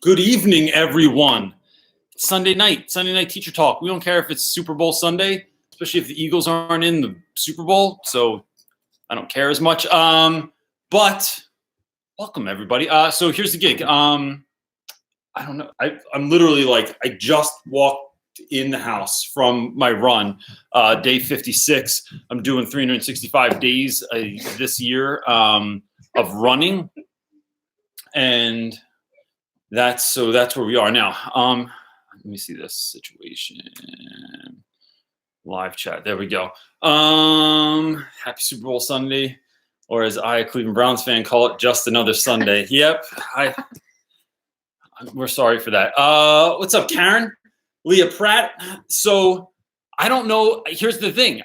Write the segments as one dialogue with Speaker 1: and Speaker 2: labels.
Speaker 1: Good evening, everyone. It's Sunday night teacher talk. We don't care if it's Super Bowl Sunday, especially if the Eagles aren't in the Super Bowl. So I don't care as much. But welcome everybody. So here's the gig. I don't know. I'm literally like, I just walked in the house from my run, day 56. I'm doing 365 days this year of running, and that's where we are now. Let me see this situation. Live chat. There we go. Happy Super Bowl Sunday, or as I, a Cleveland Browns fan, call it, just another Sunday. Yep. We're sorry for that. What's up, Karen? Leah Pratt. So I don't know. Here's the thing.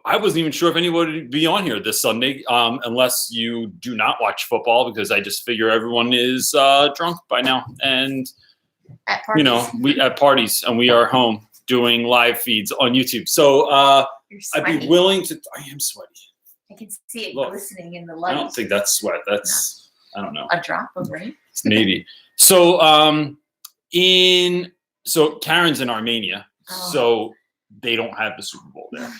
Speaker 1: I wasn't even sure if anybody would be on here this Sunday, unless you do not watch football, because I just figure everyone is drunk by now. And,
Speaker 2: at parties.
Speaker 1: We at parties, and we are home doing live feeds on YouTube. So I'd be willing to. I am sweaty.
Speaker 2: I can see it glistening in the light.
Speaker 1: I don't think that's sweat. That's, I don't know.
Speaker 2: A drop of rain?
Speaker 1: Maybe. So so Karen's in Armenia, so they don't have the Super Bowl there.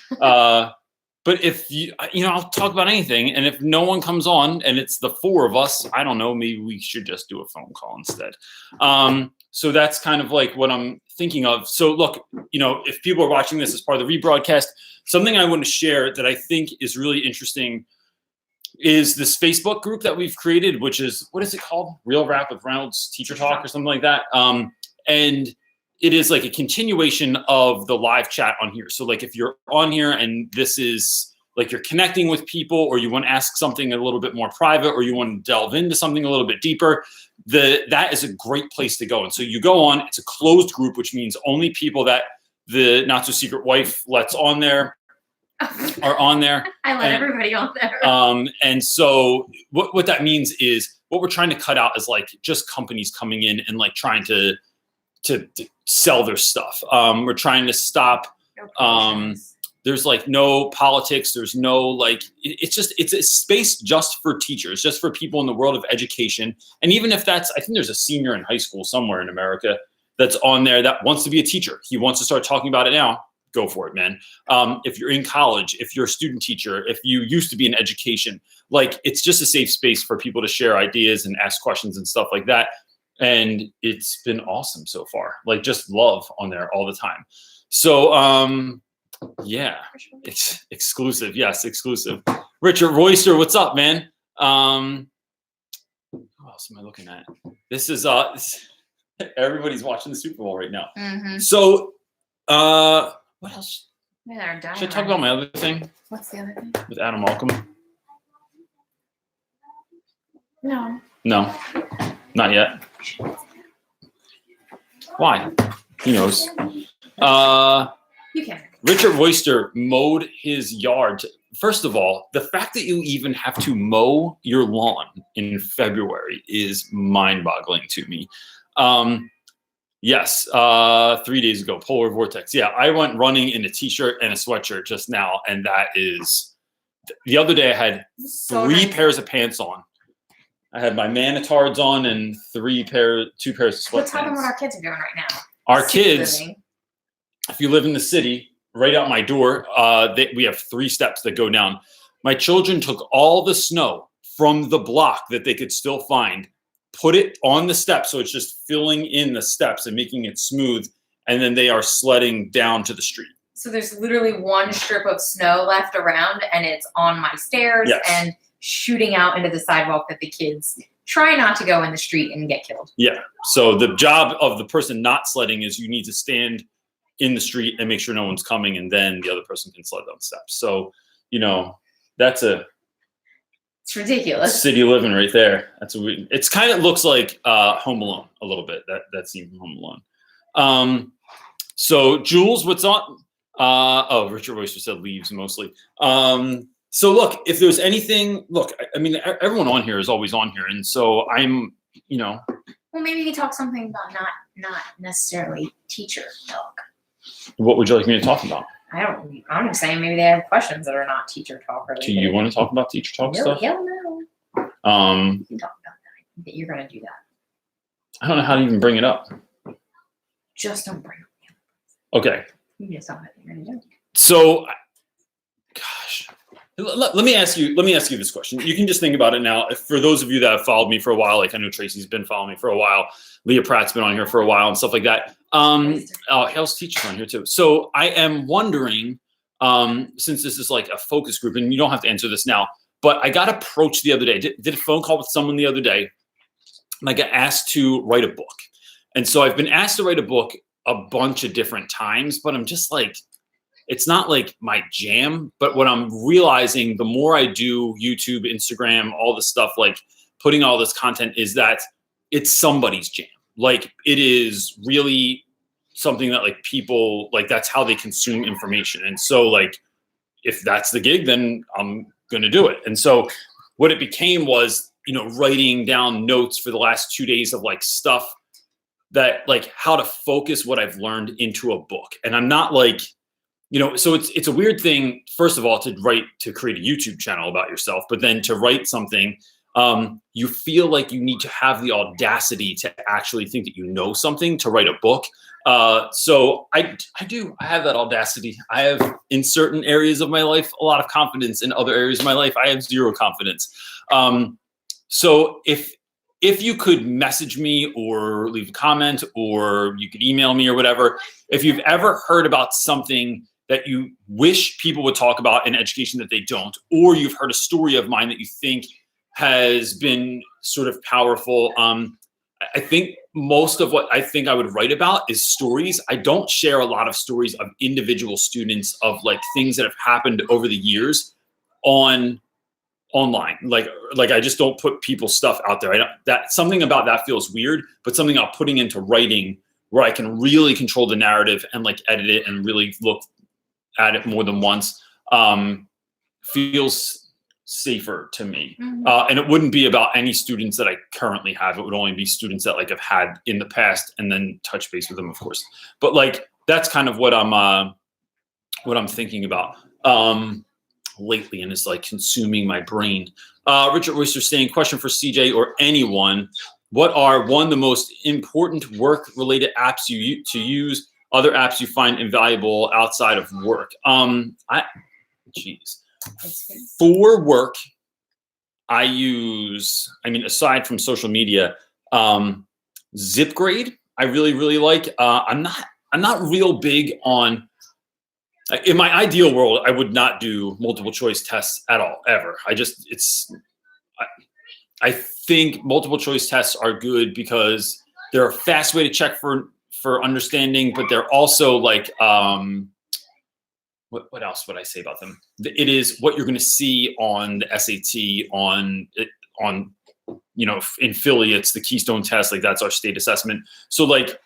Speaker 1: But if I'll talk about anything, and if no one comes on and it's the four of us, I don't know, maybe we should just do a phone call instead. So that's kind of like what I'm thinking of. So look, if people are watching this as part of the rebroadcast, something I want to share that I think is really interesting is this Facebook group that we've created, which is, what is it called? Real Rap with Reynolds Teacher Talk or something like that. And it is like a continuation of the live chat on here. So like if you're on here and this is like you're connecting with people, or you want to ask something a little bit more private, or you want to delve into something a little bit deeper, that is a great place to go. And so you go on, it's a closed group, which means only people that the not so secret wife lets on there are on there.
Speaker 2: I let everybody on there.
Speaker 1: And so what that means is, what we're trying to cut out is like just companies coming in and like trying to sell their stuff. We're trying to stop. There's like no politics. There's no like, it's a space just for teachers, just for people in the world of education. And even if I think there's a senior in high school somewhere in America that's on there that wants to be a teacher. He wants to start talking about it now. Go for it, man. If you're in college, if you're a student teacher, if you used to be in education, like it's just a safe space for people to share ideas and ask questions and stuff like that. And it's been awesome so far. Like just love on there all the time. So yeah, it's exclusive. Yes, exclusive. Richard Royster, what's up, man? Who else am I looking at? This is everybody's watching the Super Bowl right now.
Speaker 2: Mm-hmm.
Speaker 1: So what else?
Speaker 2: Yeah,
Speaker 1: should I talk about my other thing?
Speaker 2: What's the other thing?
Speaker 1: With Adam Malcolm?
Speaker 2: No,
Speaker 1: not yet. Why? He knows.
Speaker 2: You can.
Speaker 1: Richard Royster mowed his yard. First of all, the fact that you even have to mow your lawn in February is mind-boggling to me. Yes, 3 days ago, polar vortex. Yeah, I went running in a t-shirt and a sweatshirt just now, and that is. The other day I had three pairs of pants on. I had my manitards on and two pairs of sweatpants.
Speaker 2: Let's talk about what our kids are doing right now.
Speaker 1: Our kids, if you live in the city, right out my door, we have 3 steps that go down. My children took all the snow from the block that they could still find, put it on the steps, so it's just filling in the steps and making it smooth, and then they are sledding down to the street. So
Speaker 2: there's literally one strip of snow left around, and it's on my stairs and shooting out into the sidewalk that the kids try not to go in the street and get killed. Yeah. So the job of the person not sledding is you need to stand in the street and make sure no one's coming, and then the other person can sled down the steps. So, it's ridiculous. City living right there. It's kind of looks like Home Alone a little bit. That scene from Home Alone. So Jules, what's on? Richard Royster said leaves mostly. So look, if there's anything, I mean, everyone on here is always on here. And so I'm, Well, maybe you can talk something about not necessarily teacher talk. What would you like me to talk about? I'm saying maybe they have questions that are not teacher talk related. Do you want to talk about teacher talk stuff? Hell no. You can talk about that. You're going to do that. I don't know how to even bring it up.
Speaker 3: Just don't bring it.
Speaker 2: Okay.
Speaker 3: You just don't know what you're gonna do.
Speaker 2: So, gosh, let me ask you this question. You can just think about it now. For those of you that have followed me for a while, like I know Tracy's been following me for a while, Leah Pratt's been on here for a while and stuff like that. Hale's teacher's on here too. So I am wondering, since this is like a focus group, and you don't have to answer this now, but I got approached the other day, did a phone call with someone the other day, and I got asked to write a book. And so I've been asked to write a book a bunch of different times, but I'm just like, it's not like my jam. But what I'm realizing, the more I do YouTube, Instagram, all this stuff, like putting all this content, is that it's somebody's jam. Like it is really something that like people, like that's how they consume information. And so like, if that's the gig, then I'm going to do it. And so what it became was, writing down notes for the last 2 days of like stuff that like how to focus what I've learned into a book. And I'm not like, so it's a weird thing, first of all, to create a YouTube channel about yourself, but then to write something, you feel like you need to have the audacity to actually think that you know something to write a book. So I have that audacity. I have in certain areas of my life, a lot of confidence. In other areas of my life, I have zero confidence. So if you could message me or leave a comment or you could email me or whatever, if you've ever heard about something that you wish people would talk about in education that they don't, or you've heard a story of mine that you think has been sort of powerful, I think most of what I think I would write about is stories. I don't share a lot of stories of individual students of like things that have happened over the years online. Like I just don't put people's stuff out there. That something about that feels weird, but something about putting into writing where I can really control the narrative and like edit it and really look at it more than once, feels safer to me.
Speaker 3: Mm-hmm.
Speaker 2: And it wouldn't be about any students that I currently have. It would only be students that like have had in the past and then touch base with them, of course. But like, that's kind of what I'm thinking about lately, and it's like consuming my brain. Richard Oyster saying, question for CJ or anyone, what are one of the most important work-related apps you use, other apps you find invaluable outside of work? For work, I use, aside from social media, ZipGrade, I really, really like. I'm not real big on, in my ideal world, I would not do multiple choice tests at all, ever. I think multiple choice tests are good because they're a fast way to check for understanding, but they're also like, what else would I say about them? It is what you're going to see on the SAT, on in Philly, it's the Keystone test. Like that's our state assessment. So like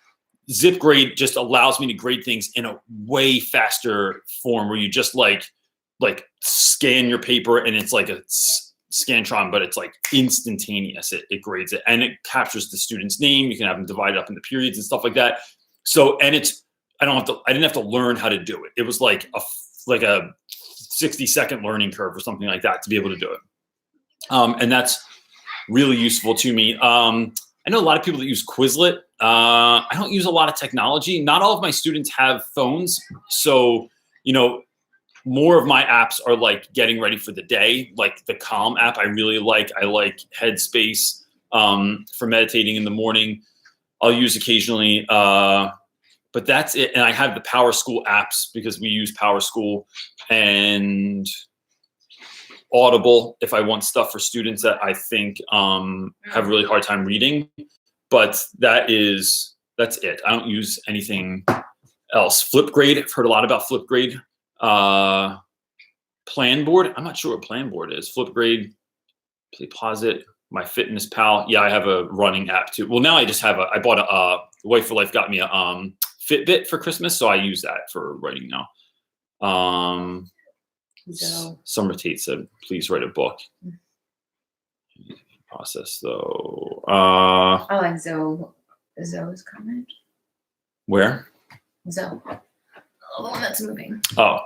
Speaker 2: ZipGrade just allows me to grade things in a way faster form where you just like scan your paper and it's like a Scantron, but it's like instantaneous. It grades it and it captures the student's name. You can have them divided up into periods and stuff like that. So, and I didn't have to learn how to do it. It was like a 60-second learning curve or something like that to be able to do it. And that's really useful to me. I know a lot of people that use Quizlet. I don't use a lot of technology. Not all of my students have phones. So, more of my apps are like getting ready for the day. Like the Calm app, I really like. I like Headspace for meditating in the morning. I'll use occasionally, but that's it. And I have the Power School apps because we use Power School, and Audible if I want stuff for students that I think have a really hard time reading. But that's it. I don't use anything else. Flipgrade, I've heard a lot about Flipgrade. Planboard, I'm not sure what Planboard is. Flipgrade, PlayPosit, MyFitnessPal. Yeah, I have a running app too. Well, now I bought a Wife for Life got me a Fitbit for Christmas, so I use that for writing now. Summer Tate said, please write a book. Process though.
Speaker 3: I like Zoe's comment.
Speaker 2: Where?
Speaker 3: Zoe. Oh, the one that's moving.
Speaker 2: Oh,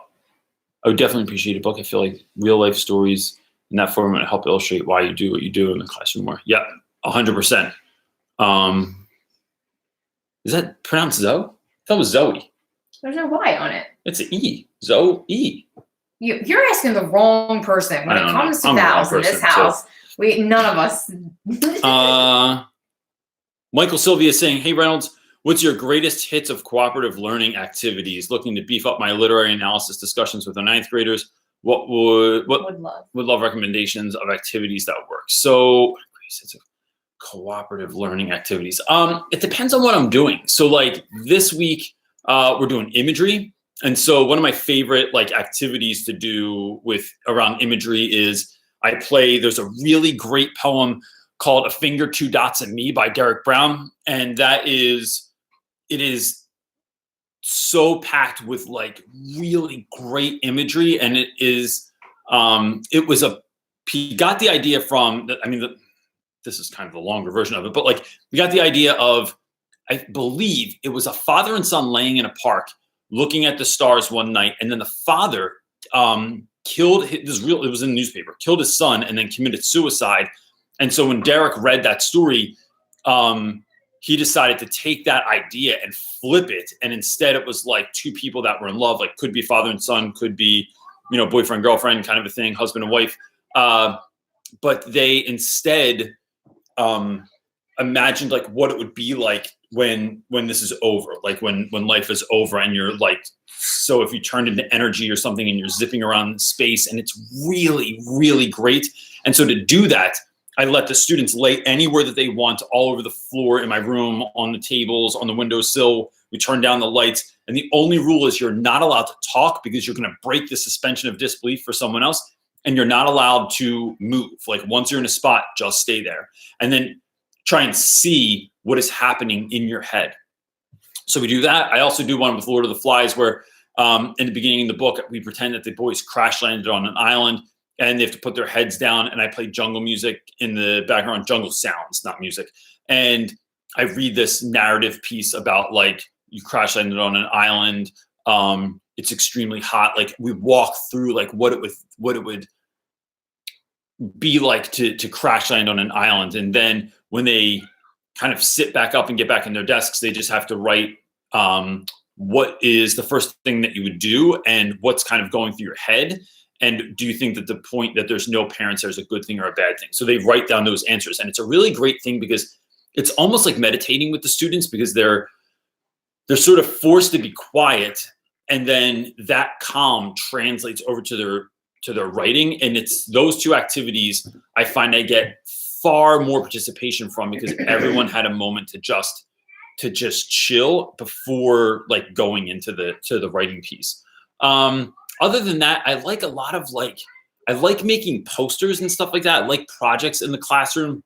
Speaker 2: I would definitely appreciate a book. I feel like real life stories in that format help illustrate why you do what you do in the classroom more. Yeah, 100%.
Speaker 1: Is that pronounced Zoe? That was Zoe.
Speaker 3: There's no Y on it.
Speaker 1: It's an E. Zoe.
Speaker 3: You're asking the wrong person. When
Speaker 1: I
Speaker 3: it
Speaker 1: don't know.
Speaker 3: comes to
Speaker 1: I'm the wrong
Speaker 3: vowels in this
Speaker 1: person, too.
Speaker 3: house, none of us.
Speaker 1: Michael Sylvia is saying, hey, Reynolds, what's your greatest hits of cooperative learning activities? Looking to beef up my literary analysis discussions with the 9th graders. Would love recommendations of activities that work. So greatest hits of cooperative learning activities. It depends on what I'm doing. So like this week, we're doing imagery. And so one of my favorite like activities to do around imagery is there's a really great poem called A Finger, Two Dots and Me by Derek Brown. And it is so packed with like really great imagery. And he got the idea from, this is kind of the longer version of it, but like we got the idea of, I believe it was a father and son laying in a park looking at the stars one night. And then the father it was in the newspaper, killed his son and then committed suicide. And so when Derek read that story, he decided to take that idea and flip it. And instead it was like two people that were in love, like could be father and son, could be, boyfriend, girlfriend kind of a thing, husband and wife. But they instead imagined like what it would be like when this is over, like when life is over and you're like, so if you turned into energy or something and you're zipping around space, and it's really, really great. And so to do that, I let the students lay anywhere that they want, all over the floor, in my room, on the tables, on the windowsill. We turn down the lights. And the only rule is you're not allowed to talk because you're going to break the suspension of disbelief for someone else. And you're not allowed to move. Like once you're in a spot, just stay there. And then try and see what is happening in your head. So we do that. I also do one with Lord of the Flies where in the beginning of the book, we pretend that the boys crash landed on an island and they have to put their heads down. And I play jungle music in the background, jungle sounds, not music. And I read this narrative piece about like you crash landed on an island. It's extremely hot. Like we walk through like what it would be like to crash land on an island. And then when they kind of sit back up and get back in their desks, they just have to write what is the first thing that you would do and what's kind of going through your head. And do you think that the point that there's no parents there is a good thing or a bad thing? So they write down those answers. And it's a really great thing because it's almost like meditating with the students because they're sort of forced to be quiet. And then that calm translates over to their writing. And it's those two activities I find I get far more participation from because everyone had a moment to just chill before like going into the writing piece. Other than that, I like a lot of I like making posters and stuff like that. I like projects in the classroom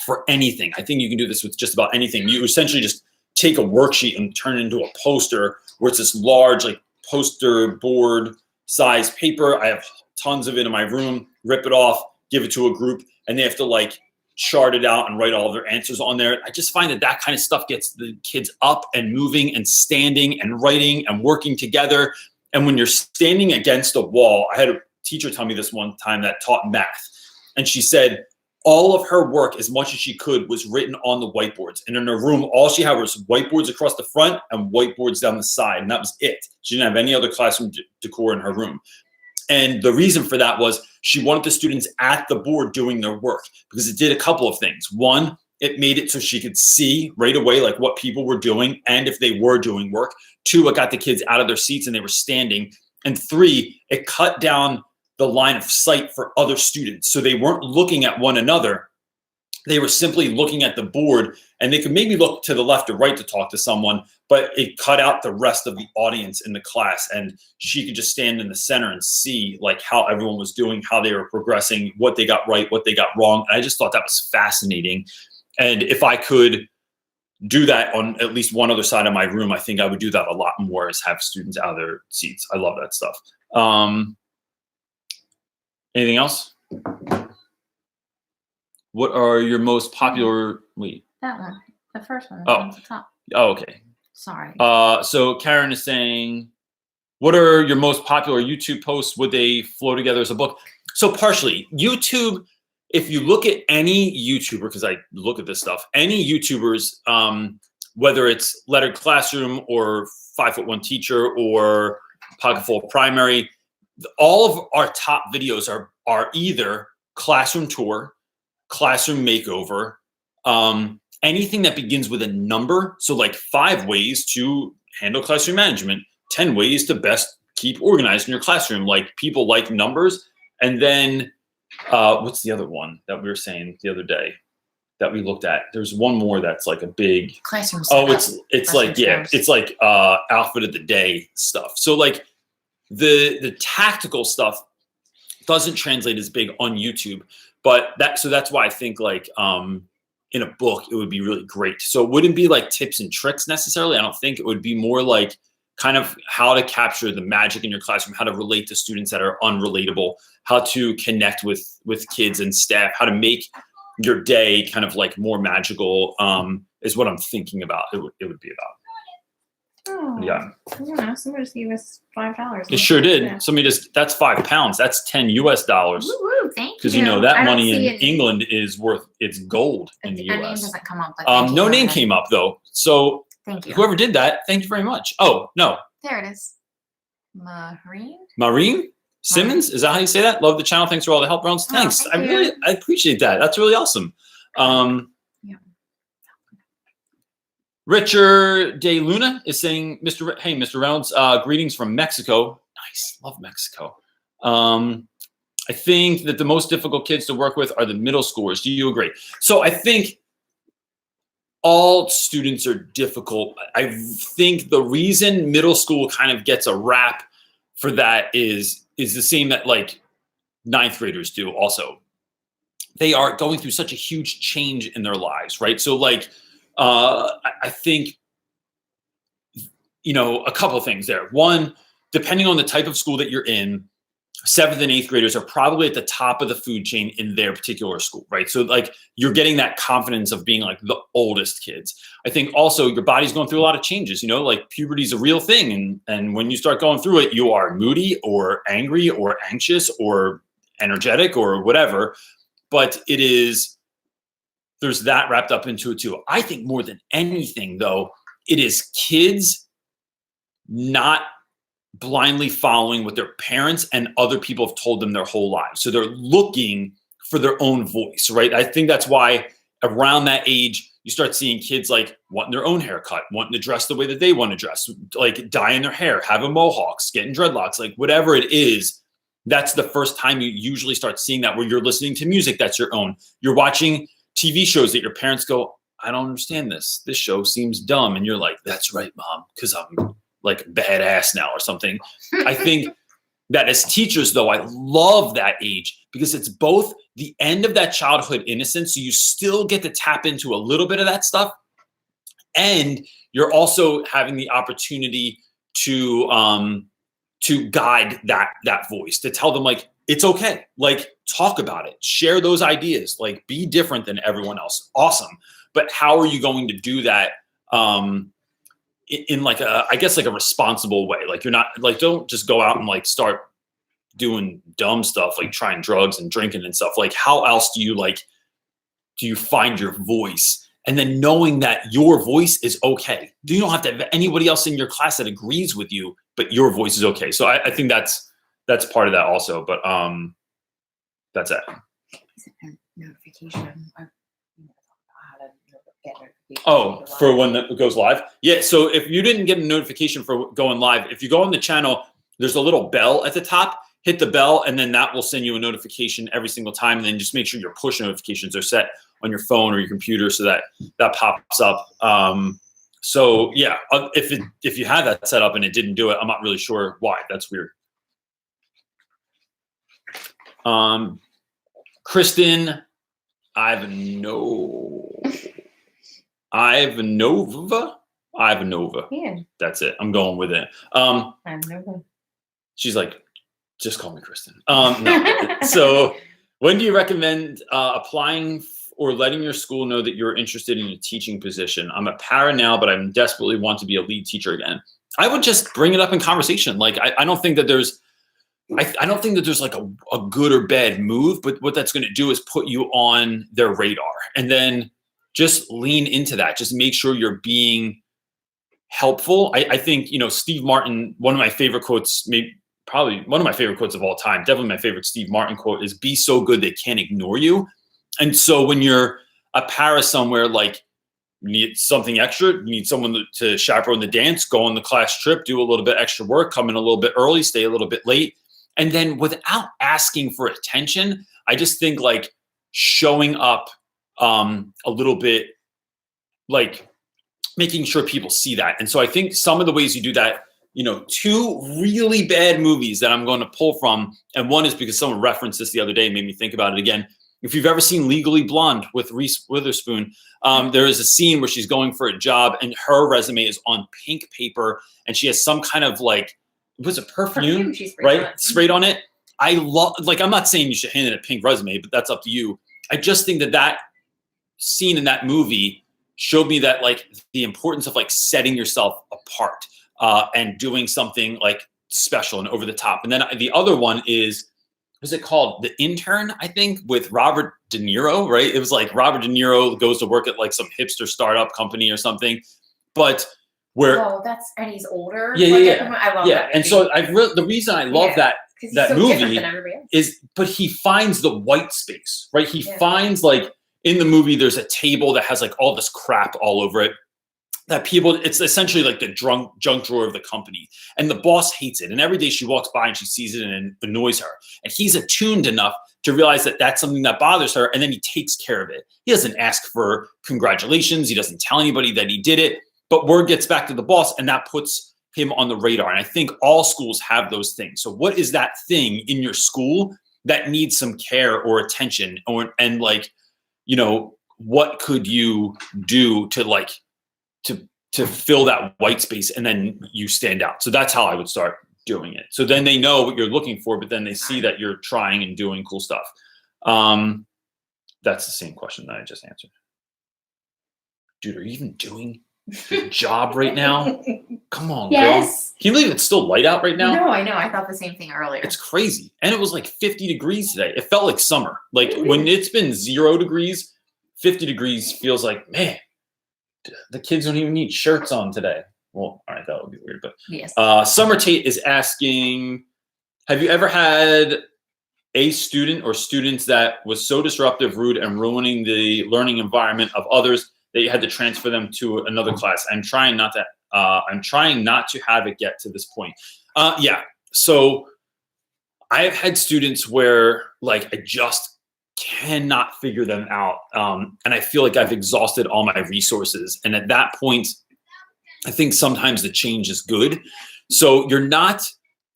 Speaker 1: for anything. I think you can do this with just about anything. You essentially just take a worksheet and turn it into a poster where it's this large like poster board size paper. I have tons of it in my room, rip it off, give it to a group, and they have to like chart it out and write all of their answers on there. I just find that kind of stuff gets the kids up and moving and standing and writing and working together. And when you're standing against a wall, I had a teacher tell me this one time that taught math. And she said all of her work, as much as she could, was written on the whiteboards. And in her room, all she had was whiteboards across the front and whiteboards down the side. And that was it. She didn't have any other classroom decor in her room. And the reason for that was she wanted the students at the board doing their work because it did a couple of things. One, it made it so she could see right away like what people were doing and if they were doing work. Two, it got the kids out of their seats and they were standing. And three, it cut down the line of sight for other students. So they weren't looking at one another. They were simply looking at the board, and they could maybe look to the left or right to talk to someone, but it cut out the rest of the audience in the class. And she could just stand in the center and see like how everyone was doing, how they were progressing, what they got right, what they got wrong. And I just thought that was fascinating. And if I could do that on at least one other side of my room, I think I would do that a lot more, is have students out of their seats. I love that stuff. Anything else? What are your most popular? Wait.
Speaker 3: That one. The first one.
Speaker 1: Oh.
Speaker 3: On the top.
Speaker 1: Oh, okay.
Speaker 3: Sorry.
Speaker 1: So Karen is saying, what are your most popular YouTube posts? Would they flow together as a book? So partially. YouTube, if you look at any YouTuber, because I look at this stuff, any YouTubers, whether it's lettered classroom or 5'1" teacher or pocketful primary, all of our top videos are either classroom tour, classroom makeover, anything that begins with a number. So like 5 ways to handle classroom management, 10 ways to best keep organized in your classroom. Like people like numbers. And then what's the other one that we were saying the other day that we looked at? There's one more that's like a big
Speaker 3: Classroom.
Speaker 1: it's like, yeah, it's like outfit of the day stuff. So like the tactical stuff doesn't translate as big on YouTube, but that's why I think like in a book it would be really great. So it wouldn't be like tips and tricks necessarily. I don't think it would be more like kind of how to capture the magic in your classroom, how to relate to students that are unrelatable, how to connect with kids and staff, how to make your day kind of like more magical, is what I'm thinking about. It would be about.
Speaker 3: Oh,
Speaker 1: Yeah.
Speaker 3: Yeah, somebody just gave us $5.
Speaker 1: It sure did.
Speaker 3: Yeah.
Speaker 1: Somebody that's £5. That's $10 US.
Speaker 3: Woo-woo, thank you.
Speaker 1: Because you know that
Speaker 3: I don't
Speaker 1: money
Speaker 3: see
Speaker 1: in
Speaker 3: it.
Speaker 1: England is worth its gold in the
Speaker 3: Our name
Speaker 1: US.
Speaker 3: doesn't come up. But thank you
Speaker 1: No
Speaker 3: for
Speaker 1: name
Speaker 3: that.
Speaker 1: came up though. So
Speaker 3: Thank you.
Speaker 1: whoever did that, thank you very much. Oh no,
Speaker 3: There it is. Marine.
Speaker 1: Maureen Simmons, is that how you say that? Love the channel. Thanks for all the help, Rounds.
Speaker 3: Oh,
Speaker 1: Thanks.
Speaker 3: thank you.
Speaker 1: I appreciate that. That's really awesome.
Speaker 3: Yeah.
Speaker 1: Richard De Luna is saying, Hey, Mr. Reynolds, greetings from Mexico. Nice. Love Mexico. I think that the most difficult kids to work with are the middle schoolers. Do you agree? So I think all students are difficult. I think the reason middle school kind of gets a rap for that is the same that like 9th graders do also. They are going through such a huge change in their lives, right? So like, I think, a couple of things there. One, depending on the type of school that you're in, 7th and 8th graders are probably at the top of the food chain in their particular school, right? So like you're getting that confidence of being like the oldest kids. I think also your body's going through a lot of changes, like puberty is a real thing. And when you start going through it, you are moody or angry or anxious or energetic or whatever. But there's that wrapped up into it too. I think more than anything though, it is kids not blindly following what their parents and other people have told them their whole lives. So they're looking for their own voice, right? I think that's why around that age, you start seeing kids like wanting their own haircut, wanting to dress the way that they want to dress, like dyeing their hair, having mohawks, getting dreadlocks, like whatever it is. That's the first time you usually start seeing that, where you're listening to music that's your own. You're watching TV shows that your parents go, I don't understand this. This show seems dumb. And you're like, that's right, Mom, because I'm like badass now or something. I think that as teachers though, I love that age because it's both the end of that childhood innocence. So you still get to tap into a little bit of that stuff. And you're also having the opportunity to guide that voice, to tell them like, it's okay. Like talk about it, share those ideas, like be different than everyone else. Awesome. But how are you going to do that? In like I guess like a responsible way. Like you're not like, don't just go out and like start doing dumb stuff, like trying drugs and drinking and stuff. Like how else do you find your voice? And then knowing that your voice is okay. You don't have to have anybody else in your class that agrees with you, but your voice is okay. So I think that's part of that also, but that's it.
Speaker 3: Is it a notification?
Speaker 1: Oh, for when that goes live? Yeah, so if you didn't get a notification for going live, if you go on the channel, there's a little bell at the top, hit the bell, and then that will send you a notification every single time. And then just make sure your push notifications are set on your phone or your computer so that pops up. So yeah, if you had that set up and it didn't do it, I'm not really sure why. That's weird. Kristen Ivanova.
Speaker 3: Yeah.
Speaker 1: That's it. I'm going with it.
Speaker 3: Ivanova.
Speaker 1: She's like, just call me Kristen. No. So when do you recommend applying or letting your school know that you're interested in a teaching position? I'm a para now, but I desperately want to be a lead teacher again. I would just bring it up in conversation. Like, I don't think that there's like a good or bad move, but what that's going to do is put you on their radar. And then just lean into that. Just make sure you're being helpful. I think, Steve Martin, one of my favorite quotes, probably one of my favorite quotes of all time, definitely my favorite Steve Martin quote is, be so good they can't ignore you. And so when you're a para somewhere, like, you need something extra, you need someone to chaperone the dance, go on the class trip, do a little bit extra work, come in a little bit early, stay a little bit late. And then without asking for attention, I just think like showing up a little bit, like making sure people see that. And so I think some of the ways you do that, two really bad movies that I'm going to pull from, and one is because someone referenced this the other day and made me think about it again. If you've ever seen Legally Blonde with Reese Witherspoon, there is a scene where she's going for a job and her resume is on pink paper and she has some kind of like, was it perfume right? Sprayed on it. I love, like, I'm not saying you should hand in a pink resume, but that's up to you. I just think that scene in that movie showed me that like the importance of like setting yourself apart and doing something like special and over the top. And then the other one is, what's it called? The Intern, I think, with Robert De Niro, right? It was like Robert De Niro goes to work at like some hipster startup company or something, but where
Speaker 3: and he's older.
Speaker 1: Yeah.
Speaker 3: I love that.
Speaker 1: And so the reason I love that
Speaker 3: so
Speaker 1: movie is, but he finds the white space, right? He finds like in the movie, there's a table that has like all this crap all over it. That people, it's essentially like the junk drawer of the company. And the boss hates it. And every day she walks by and she sees it and it annoys her. And he's attuned enough to realize that that's something that bothers her. And then he takes care of it. He doesn't ask for congratulations. He doesn't tell anybody that he did it. But word gets back to the boss and that puts him on the radar. And I think all schools have those things. So what is that thing in your school that needs some care or attention? And like, what could you do to like, to fill that white space, and then you stand out. So that's how I would start doing it. So then they know what you're looking for, but then they see that you're trying and doing cool stuff. That's the same question that I just answered. Dude, are you even doing your job right now? Come on,
Speaker 3: yes.
Speaker 1: Girl. Can you believe it's still light out right now?
Speaker 3: No, I know. I thought the same thing earlier.
Speaker 1: It's crazy. And it was like 50 degrees today. It felt like summer. Like when it's been 0 degrees, 50 degrees feels like, man, the kids don't even need shirts on today. Well, all right, that would be weird. But
Speaker 3: yes.
Speaker 1: Summer Tate is asking, have you ever had a student or students that was so disruptive, rude, and ruining the learning environment of others that you had to transfer them to another class? I'm trying not to have it get to this point. Yeah. So I've had students where like I just cannot figure them out. And I feel like I've exhausted all my resources. And at that point, I think sometimes the change is good. So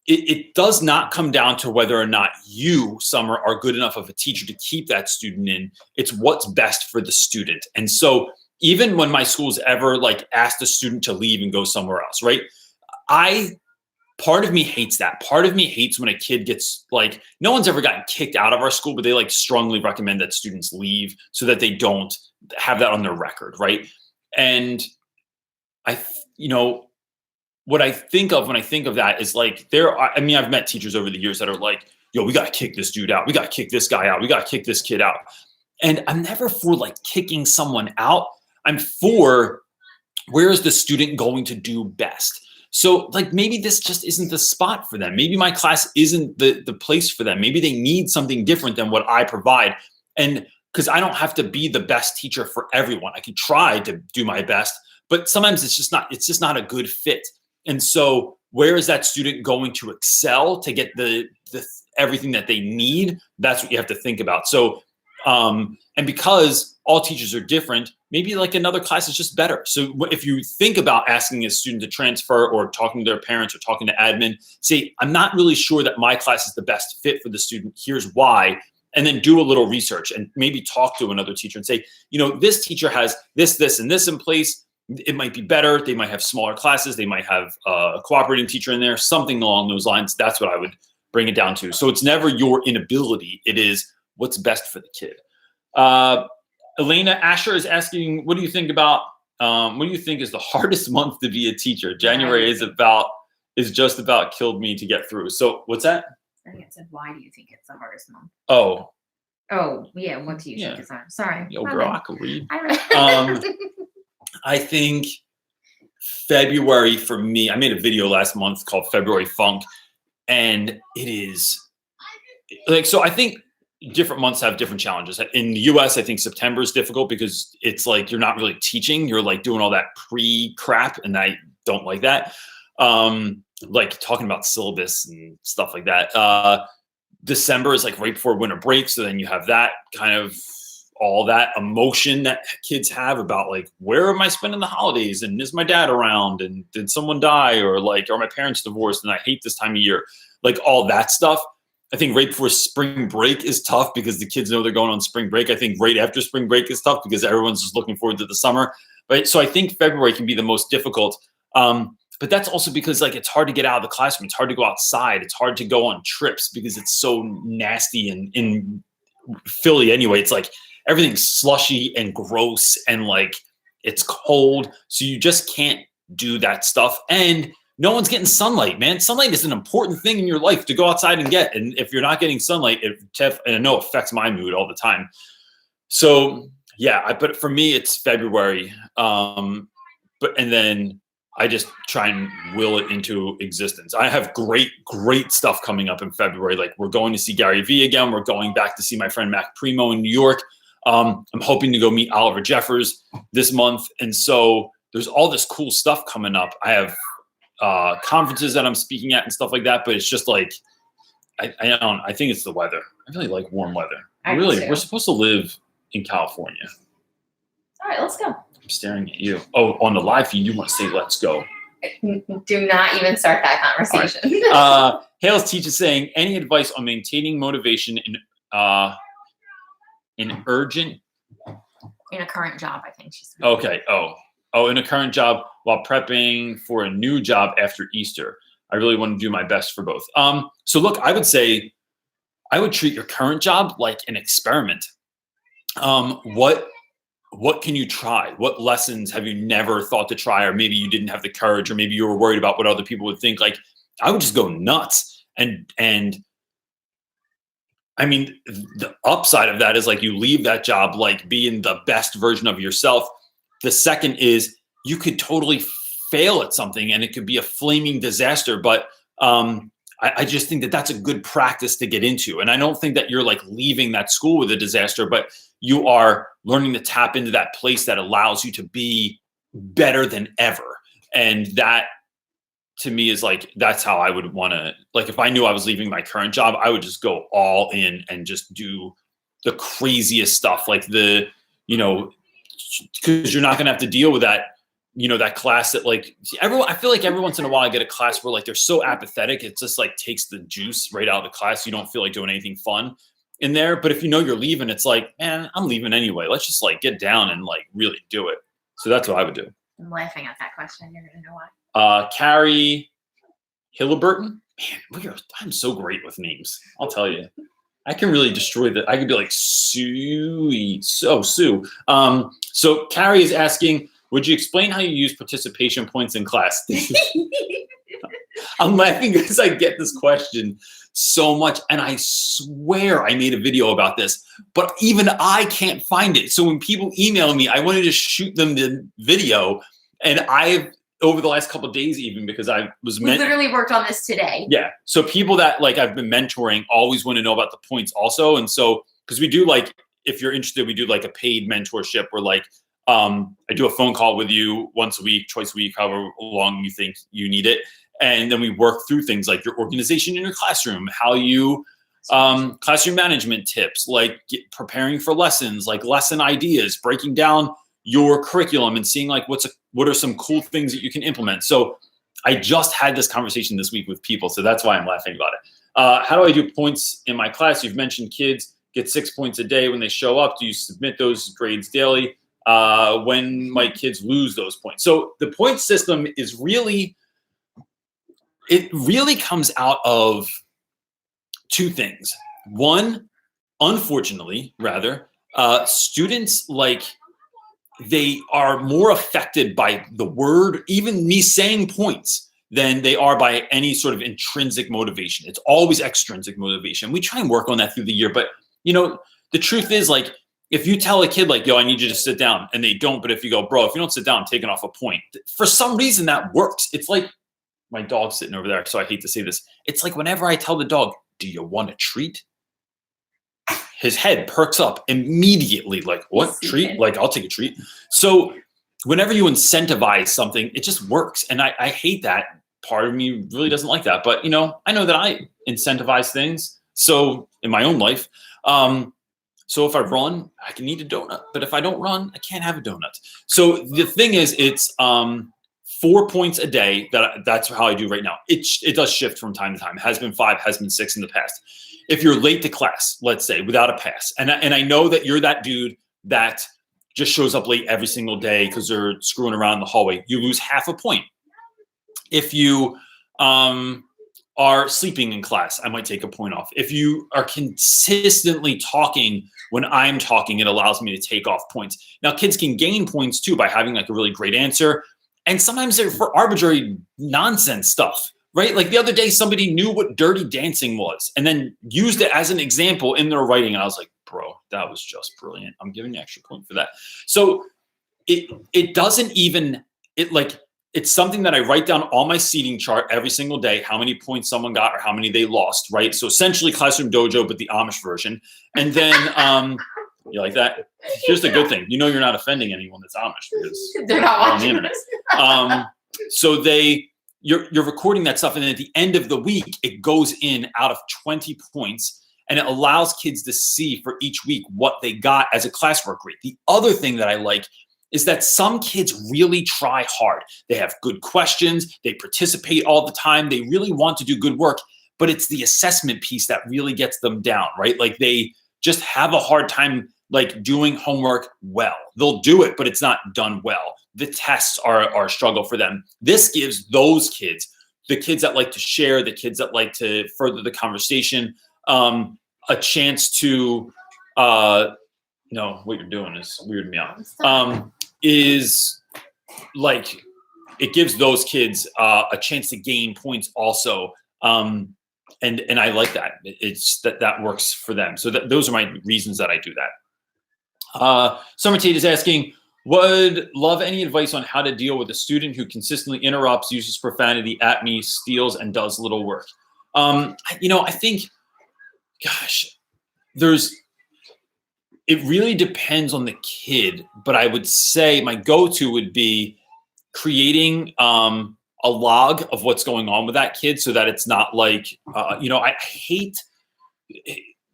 Speaker 1: it does not come down to whether or not you, Summer, are good enough of a teacher to keep that student in. It's what's best for the student. And so even when my school's ever like asked a student to leave and go somewhere else, right? Part of me hates that. Part of me hates when a kid gets like, no one's ever gotten kicked out of our school, but they like strongly recommend that students leave so that they don't have that on their record, right? And what I think of when I think of that is like I've met teachers over the years that are like, yo, we got to kick this dude out. We got to kick this guy out. We got to kick this kid out. And I'm never for like kicking someone out. I'm for, where is the student going to do best? So like maybe this just isn't the spot for them. Maybe my class isn't the place for them. Maybe they need something different than what I provide. And because I don't have to be the best teacher for everyone. I could try to do my best, but sometimes it's just not a good fit. And so where is that student going to excel to get the everything that they need? That's what you have to think about. So and because all teachers are different, maybe like another class is just better. So if you think about asking a student to transfer or talking to their parents or talking to admin, say, I'm not really sure that my class is the best fit for the student. Here's why. And then do a little research and maybe talk to another teacher and say, this teacher has this, and this in place. It might be better. They might have smaller classes. They might have a cooperating teacher in there, something along those lines. That's what I would bring it down to. So it's never your inability. It is what's best for the kid. Elena Asher is asking, what do you think is the hardest month to be a teacher? January is just about killed me to get through. So what's that?
Speaker 3: I think it said, why do you think it's the hardest month?
Speaker 1: Oh,
Speaker 3: Oh, yeah. What do you
Speaker 2: Yeah.
Speaker 3: think is on? Sorry.
Speaker 2: Yo,
Speaker 3: My
Speaker 2: girl,
Speaker 3: bad.
Speaker 2: I can read.
Speaker 3: I
Speaker 2: I think February for me, I made a video last month called February Funk, and it is like, so I think different months have different challenges. In the US, I think September is difficult because it's like you're not really teaching, you're like doing all that pre-crap, and I don't like that. Like talking about syllabus and stuff like that. December is like right before winter break, so then you have that kind of all that emotion that kids have about like, where am I spending the holidays, and is my dad around, and did someone die, or like, are my parents divorced and I hate this time of year, like all that stuff. I think right before spring break is tough because the kids know they're going on spring break. I think right after spring break is tough because everyone's just looking forward to the summer. But so I think February can be the most difficult. But that's also because like it's hard to get out of the classroom. It's hard to go outside. It's hard to go on trips because it's so nasty. And in Philly anyway, it's like everything's slushy and gross and like it's cold. So you just can't do that stuff. And no one's getting sunlight, man. Sunlight is an important thing in your life to go outside and get. And if you're not getting sunlight, and I know it affects my mood all the time. So yeah, but for me, it's February. And then I just try and will it into existence. I have great stuff coming up in February. Like we're going to see Gary Vee again. We're going back to see my friend Mac Primo in New York. I'm hoping to go meet Oliver Jeffers this month. And so there's all this cool stuff coming up. I have conferences that I'm speaking at and stuff like that, but it's just like, I think it's the weather. I really like warm weather. We're supposed to live in California.
Speaker 3: All right, let's go.
Speaker 2: I'm staring at you. Oh, on the live feed, you want to say let's go.
Speaker 3: Do not even start that conversation.
Speaker 2: Right. Hale's teacher saying, any advice on maintaining motivation in urgent?
Speaker 3: In a current job, I think she's.
Speaker 2: Okay. Oh, in a current job while prepping for a new job after Easter. I really want to do my best for both. So look, I would say I would treat your current job like an experiment. What can you try? What lessons have you never thought to try? Or maybe you didn't have the courage, or maybe you were worried about what other people would think. Like I would just go nuts. And I mean, the upside of that is like you leave that job, like being the best version of yourself. The second is you could totally fail at something and it could be a flaming disaster. But I just think that that's a good practice to get into. And I don't think that you're like leaving that school with a disaster, but you are learning to tap into that place that allows you to be better than ever. And that to me is like, that's how I would want to, like, if I knew I was leaving my current job, I would just go all in and just do the craziest stuff. Like because you're not going to have to deal with that, that class that like I feel like every once in a while I get a class where like they're so apathetic. It just like takes the juice right out of the class. You don't feel like doing anything fun in there. But if you know you're leaving, it's like, man, I'm leaving anyway. Let's just like get down and like really do it. So that's what I would do.
Speaker 3: I'm laughing at that question. You're going to know why.
Speaker 2: Carrie Hilleburton. Man, I'm so great with names. I'll tell you. I can really destroy that. I could be like Sue. So Carrie is asking, would you explain how you use participation points in class? I'm laughing because I get this question so much. And I swear I made a video about this, but even I can't find it. So when people email me, I wanted to shoot them the video. And I've, over the last couple of days, even because I was
Speaker 3: we literally worked on this today.
Speaker 2: Yeah. So people that like I've been mentoring always want to know about the points also. And so, because we do like, if you're interested, we do like a paid mentorship where like, I do a phone call with you once a week, twice a week, however long you think you need it. And then we work through things like your organization in your classroom, how you, classroom management tips, like preparing for lessons, like lesson ideas, breaking down your curriculum and seeing like what are some cool things that you can implement. So I just had this conversation this week with people. So that's why I'm laughing about it. How do I do points in my class? You've mentioned kids get 6 points a day when they show up. Do you submit those grades daily? When might kids lose those points? So the point system is really comes out of two things. One, unfortunately, rather, students like they are more affected by the word, even me saying points, than they are by any sort of intrinsic motivation. It's always extrinsic motivation. We try and work on that through the year, but the
Speaker 1: the truth is, like, if you tell a kid, like, yo, I need you to sit down, and they don't, but if you go, bro, if you don't sit down, I'm taking off a point. For some reason, that works. It's like my dog's sitting over there, so I hate to say this. It's like whenever I tell the dog, do you want a treat? His head perks up immediately, like, what, treat? Like, I'll take a treat. So whenever you incentivize something, it just works. And I hate that. Part of me really doesn't like that. But, you know that I incentivize things. So in my own life, so if I run, I can eat a donut. But if I don't run, I can't have a donut. So the thing is, it's 4 points a day. That's how I do right now. It does shift from time to time. It has been 5, has been 6 in the past. If you're late to class, let's say, without a pass, and I know that you're that dude that just shows up late every single day because they're screwing around in the hallway, you lose half a point. If you are sleeping in class, I might take a point off. If you are consistently talking when I'm talking, it allows me to take off points. Now, kids can gain points too by having like a really great answer. And sometimes they're for arbitrary nonsense stuff, right? Like the other day, somebody knew what Dirty Dancing was and then used it as an example in their writing. And I was like, bro, that was just brilliant. I'm giving you an extra point for that. So it doesn't even, it's something that I write down on my seating chart every single day, how many points someone got or how many they lost, right? So essentially Classroom Dojo, but the Amish version. And then, you like that? Here's the good thing. You know you're not offending anyone that's Amish because
Speaker 3: They're not
Speaker 1: on the
Speaker 3: watching
Speaker 1: internet.
Speaker 3: this.
Speaker 1: So you're recording that stuff, and then at the end of the week, it goes in out of 20 points, and it allows kids to see for each week what they got as a classwork grade. The other thing that I like is that some kids really try hard. They have good questions. They participate all the time. They really want to do good work, but it's the assessment piece that really gets them down, right? Like they just have a hard time like doing homework well. They'll do it, but it's not done well. The tests are a struggle for them. This gives those kids, the kids that like to share, the kids that like to further the conversation, a chance to, what you're doing is weirding me out. Is like it gives those kids a chance to gain points also, and I like that. It's that works for them. So those are my reasons that I do that. Summer Tate is asking, would love any advice on how to deal with a student who consistently interrupts, uses profanity at me, steals, and does little work. I think, gosh, it really depends on the kid, but I would say my go-to would be creating a log of what's going on with that kid so that it's not like, I hate,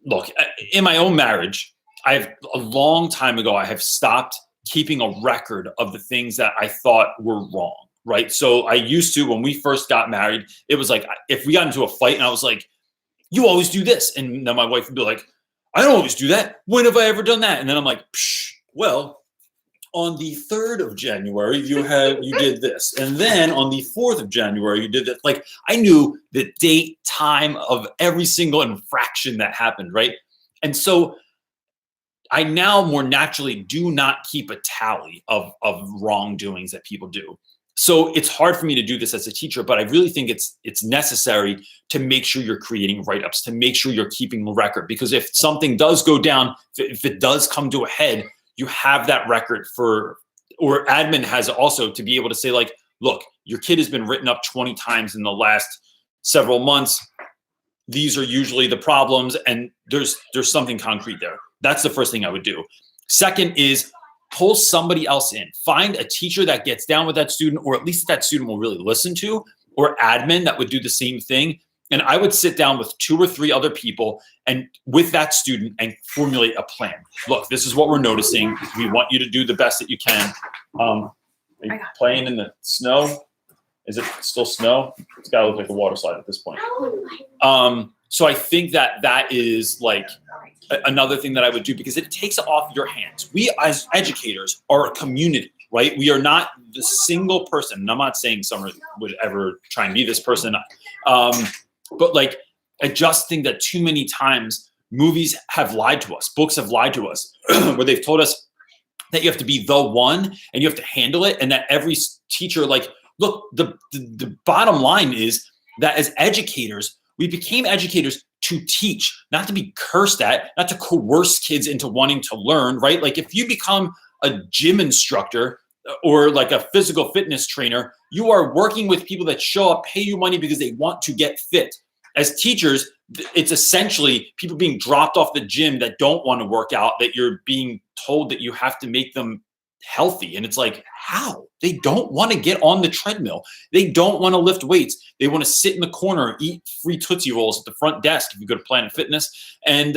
Speaker 1: look, in my own marriage, a long time ago, I have stopped keeping a record of the things that I thought were wrong, right? So I used to, when we first got married, it was like, if we got into a fight and I was like, you always do this. And then my wife would be like, I don't always do that. When have I ever done that? And then I'm like, well, on the 3rd of January, you did this. And then on the 4th of January, you did that. Like I knew the date, time of every single infraction that happened, right? And so I now more naturally do not keep a tally of wrongdoings that people do. So it's hard for me to do this as a teacher, but I really think it's necessary to make sure you're creating write-ups, to make sure you're keeping the record. Because if something does go down, if it does come to a head, you have that record or admin has also to be able to say like, look, your kid has been written up 20 times in the last several months. These are usually the problems, and there's something concrete there. That's the first thing I would do. Second is pull somebody else in. Find a teacher that gets down with that student, or at least that student will really listen to, or admin that would do the same thing. And I would sit down with 2 or 3 other people and with that student and formulate a plan. Look, this is what we're noticing. We want you to do the best that you can. Are you playing in the snow? Is it still snow? It's gotta look like a water slide at this point. So I think that is like another thing that I would do, because it takes it off your hands. We as educators are a community, right? We are not the single person. And I'm not saying Summer would ever try and be this person. But like, I just think that too many times movies have lied to us, books have lied to us, where they've told us that you have to be the one and you have to handle it. And that every teacher, like, look, the bottom line is that as educators, we became educators to to teach, not to be cursed at, not to coerce kids into wanting to learn, right? Like if you become a gym instructor or like a physical fitness trainer, you are working with people that show up, pay you money because they want to get fit. As teachers, it's essentially people being dropped off the gym that don't want to work out, that you're being told that you have to make them healthy. And it's like, how? They don't want to get on the treadmill. They don't want to lift weights. They want to sit in the corner and eat free Tootsie Rolls at the front desk if you go to Planet Fitness. And,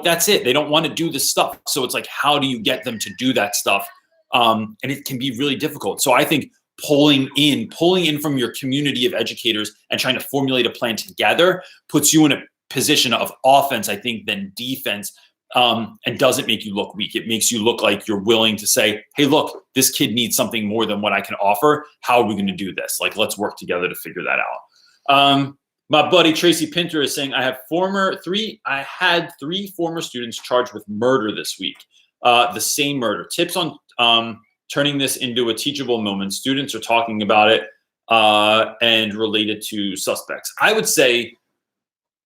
Speaker 1: that's it. They don't want to do this stuff. So it's like, how do you get them to do that stuff? And it can be really difficult. So I think pulling in from your community of educators and trying to formulate a plan together puts you in a position of offense, I think, than defense, and doesn't make you look weak. It makes you look like you're willing to say, hey, look, this kid needs something more than what I can offer. How are we going to do this? Like, let's work together to figure that out. My buddy Tracy Pinter is saying, I had three former students charged with murder this week. The same murder. Tips on turning this into a teachable moment. Students are talking about it and related to suspects. I would say,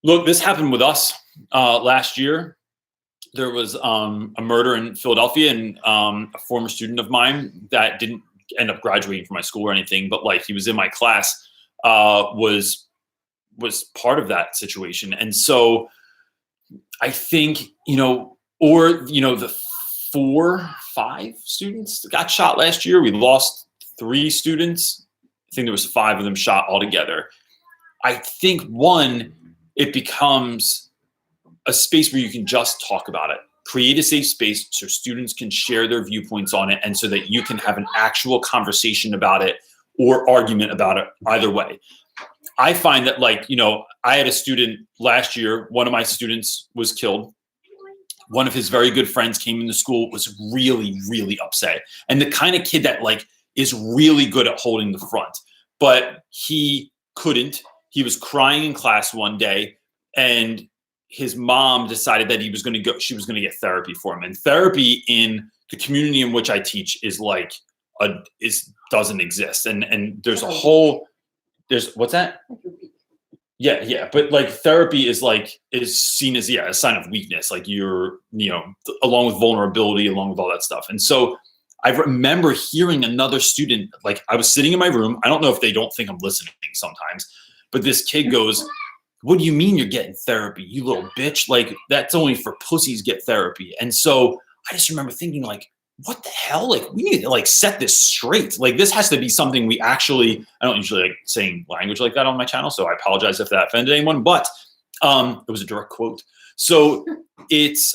Speaker 1: look, this happened with us last year. There was a murder in Philadelphia, and a former student of mine that didn't end up graduating from my school or anything, but like he was in my class, was part of that situation. And so I think, the 5 students that got shot last year. We lost 3 students. I think there was 5 of them shot altogether. I think it becomes a space where you can just talk about it. Create a safe space so students can share their viewpoints on it, and so that you can have an actual conversation about it or argument about it either way. I find that I had a student last year, one of my students was killed. One of his very good friends came into school, was really, really upset. And the kind of kid that is really good at holding the front, but he couldn't. He was crying in class one day, and his mom decided that she was going to get therapy for him. And therapy in the community in which I teach doesn't exist. And there's what's that? Yeah. But therapy is seen as a sign of weakness. Like you're, along with vulnerability, along with all that stuff. And so I remember hearing another student, I was sitting in my room. I don't know if they don't think I'm listening sometimes, but this kid goes, what do you mean you're getting therapy, you little bitch? That's only for pussies get therapy. And so I just remember thinking what the hell? We need to set this straight. This has to be something we actually, I don't usually saying language like that on my channel, so I apologize if that offended anyone, but it was a direct quote. So it's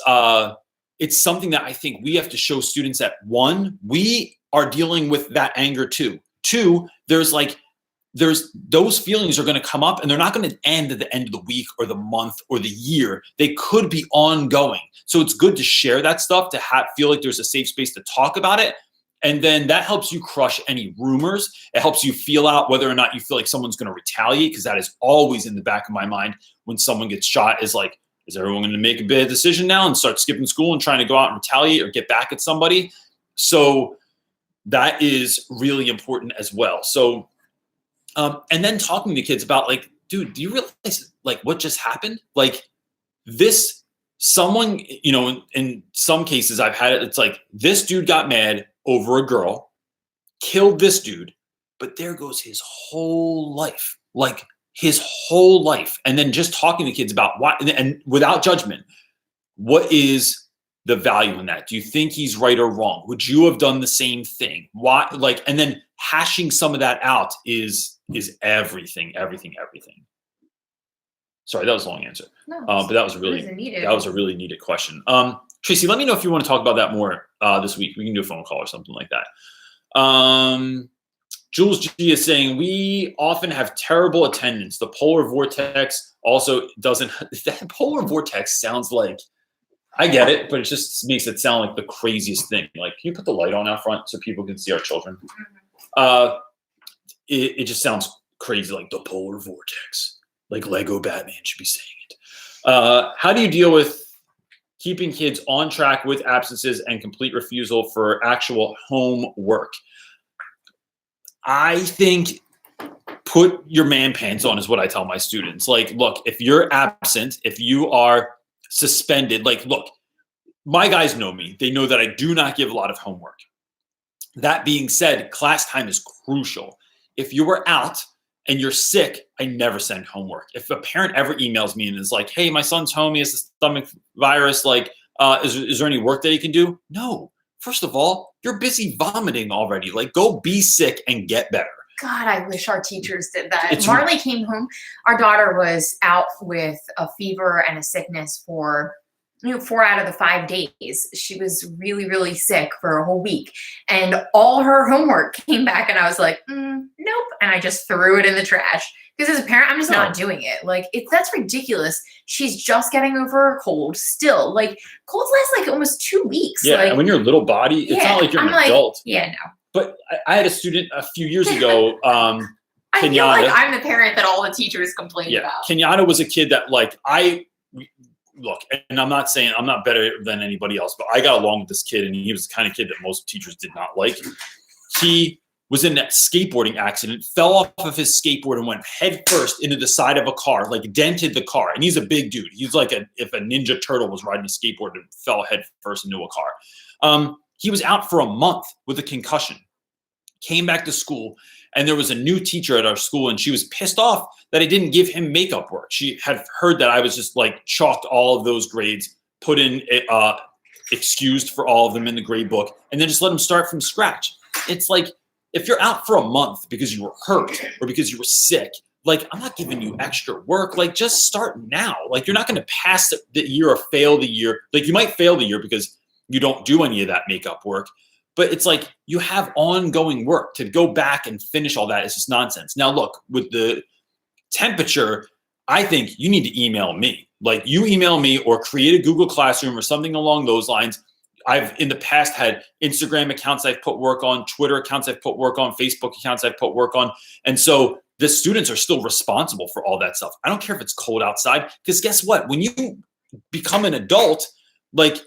Speaker 1: something that I think we have to show students that 1, we are dealing with that anger too. 2, there's those feelings are going to come up, and they're not going to end at the end of the week or the month or the year. They could be ongoing. So it's good to share that stuff, to feel like there's a safe space to talk about it. And then that helps you crush any rumors. It helps you feel out whether or not you feel like someone's going to retaliate, because that is always in the back of my mind when someone gets shot, is everyone going to make a bad decision now and start skipping school and trying to go out and retaliate or get back at somebody? So that is really important as well. So and then talking to kids about dude, do you realize what just happened? Someone, in some cases I've had it, it's this dude got mad over a girl, killed this dude, but there goes his whole life, his whole life. And then just talking to kids about why, and without judgment, what is the value in that? Do you think he's right or wrong? Would you have done the same thing? Why? And then hashing some of that out is everything. Sorry, that was a long answer. No, but that was a really needed question. Tracy, let me know if you want to talk about that more this week. We can do a phone call or something like that. Jules G is saying, we often have terrible attendance. The polar vortex also doesn't. That polar vortex sounds like, I get it, but it just makes it sound like the craziest thing. Can you put the light on out front so people can see our children? It just sounds crazy, like the polar vortex. Lego Batman should be saying it. How do you deal with keeping kids on track with absences and complete refusal for actual homework? I think put your man pants on is what I tell my students. Like, look, if you're absent, if you are suspended, like, look, my guys know me. They know that I do not give a lot of homework. That being said, class time is crucial. If you were out and you're sick, I never send homework. If a parent ever emails me and is like, hey, my son's home, he has a stomach virus, like, is there any work that he can do? No. First of all, you're busy vomiting already. Like, go be sick and get better.
Speaker 3: God, I wish our teachers did that.
Speaker 1: It's-
Speaker 3: Marley came home. Our daughter was out with a fever and a sickness for 4 out of the 5 days. She was really, really sick for a whole week. And all her homework came back and I was like, nope. And I just threw it in the trash. Because as a parent, I'm just not doing it. Like, that's ridiculous. She's just getting over a cold still. Like, colds last like almost 2 weeks.
Speaker 1: Yeah,
Speaker 3: like,
Speaker 1: and when you're a little body, it's not like you're an adult.
Speaker 3: Yeah, no.
Speaker 1: But I had a student a few years ago,
Speaker 3: I feel
Speaker 1: Kenyatta.
Speaker 3: like I'm the parent that all the teachers complain about.
Speaker 1: Kenyatta was a kid that, like, look, and I'm not saying I'm not better than anybody else, but I got along with this kid, and he was the kind of kid that most teachers did not like. He was in that skateboarding accident, fell off of his skateboard and went head first into the side of a car, like dented the car. And he's a big dude. He's like if a Ninja Turtle was riding a skateboard and fell head first into a car. He was out for a month with a concussion. Came back to school, and there was a new teacher at our school, and she was pissed off that I didn't give him makeup work. She had heard that I was just like chalked all of those grades, put in excused for all of them in the grade book, and then just let him start from scratch. It's like, if you're out for a month because you were hurt or because you were sick, like, I'm not giving you extra work. Like, just start now. Like, you're not going to pass the year or fail the year. Like, you might fail the year because you don't do any of that makeup work. But it's like, you have ongoing work. To go back and finish all that is just nonsense. Now, look, with the temperature, I think you need to email me. Like, you email me or create a Google Classroom or something along those lines. I've in the past had Instagram accounts I've put work on, Twitter accounts I've put work on, Facebook accounts I've put work on. And so the students are still responsible for all that stuff. I don't care if it's cold outside, because guess what? When you become an adult, like,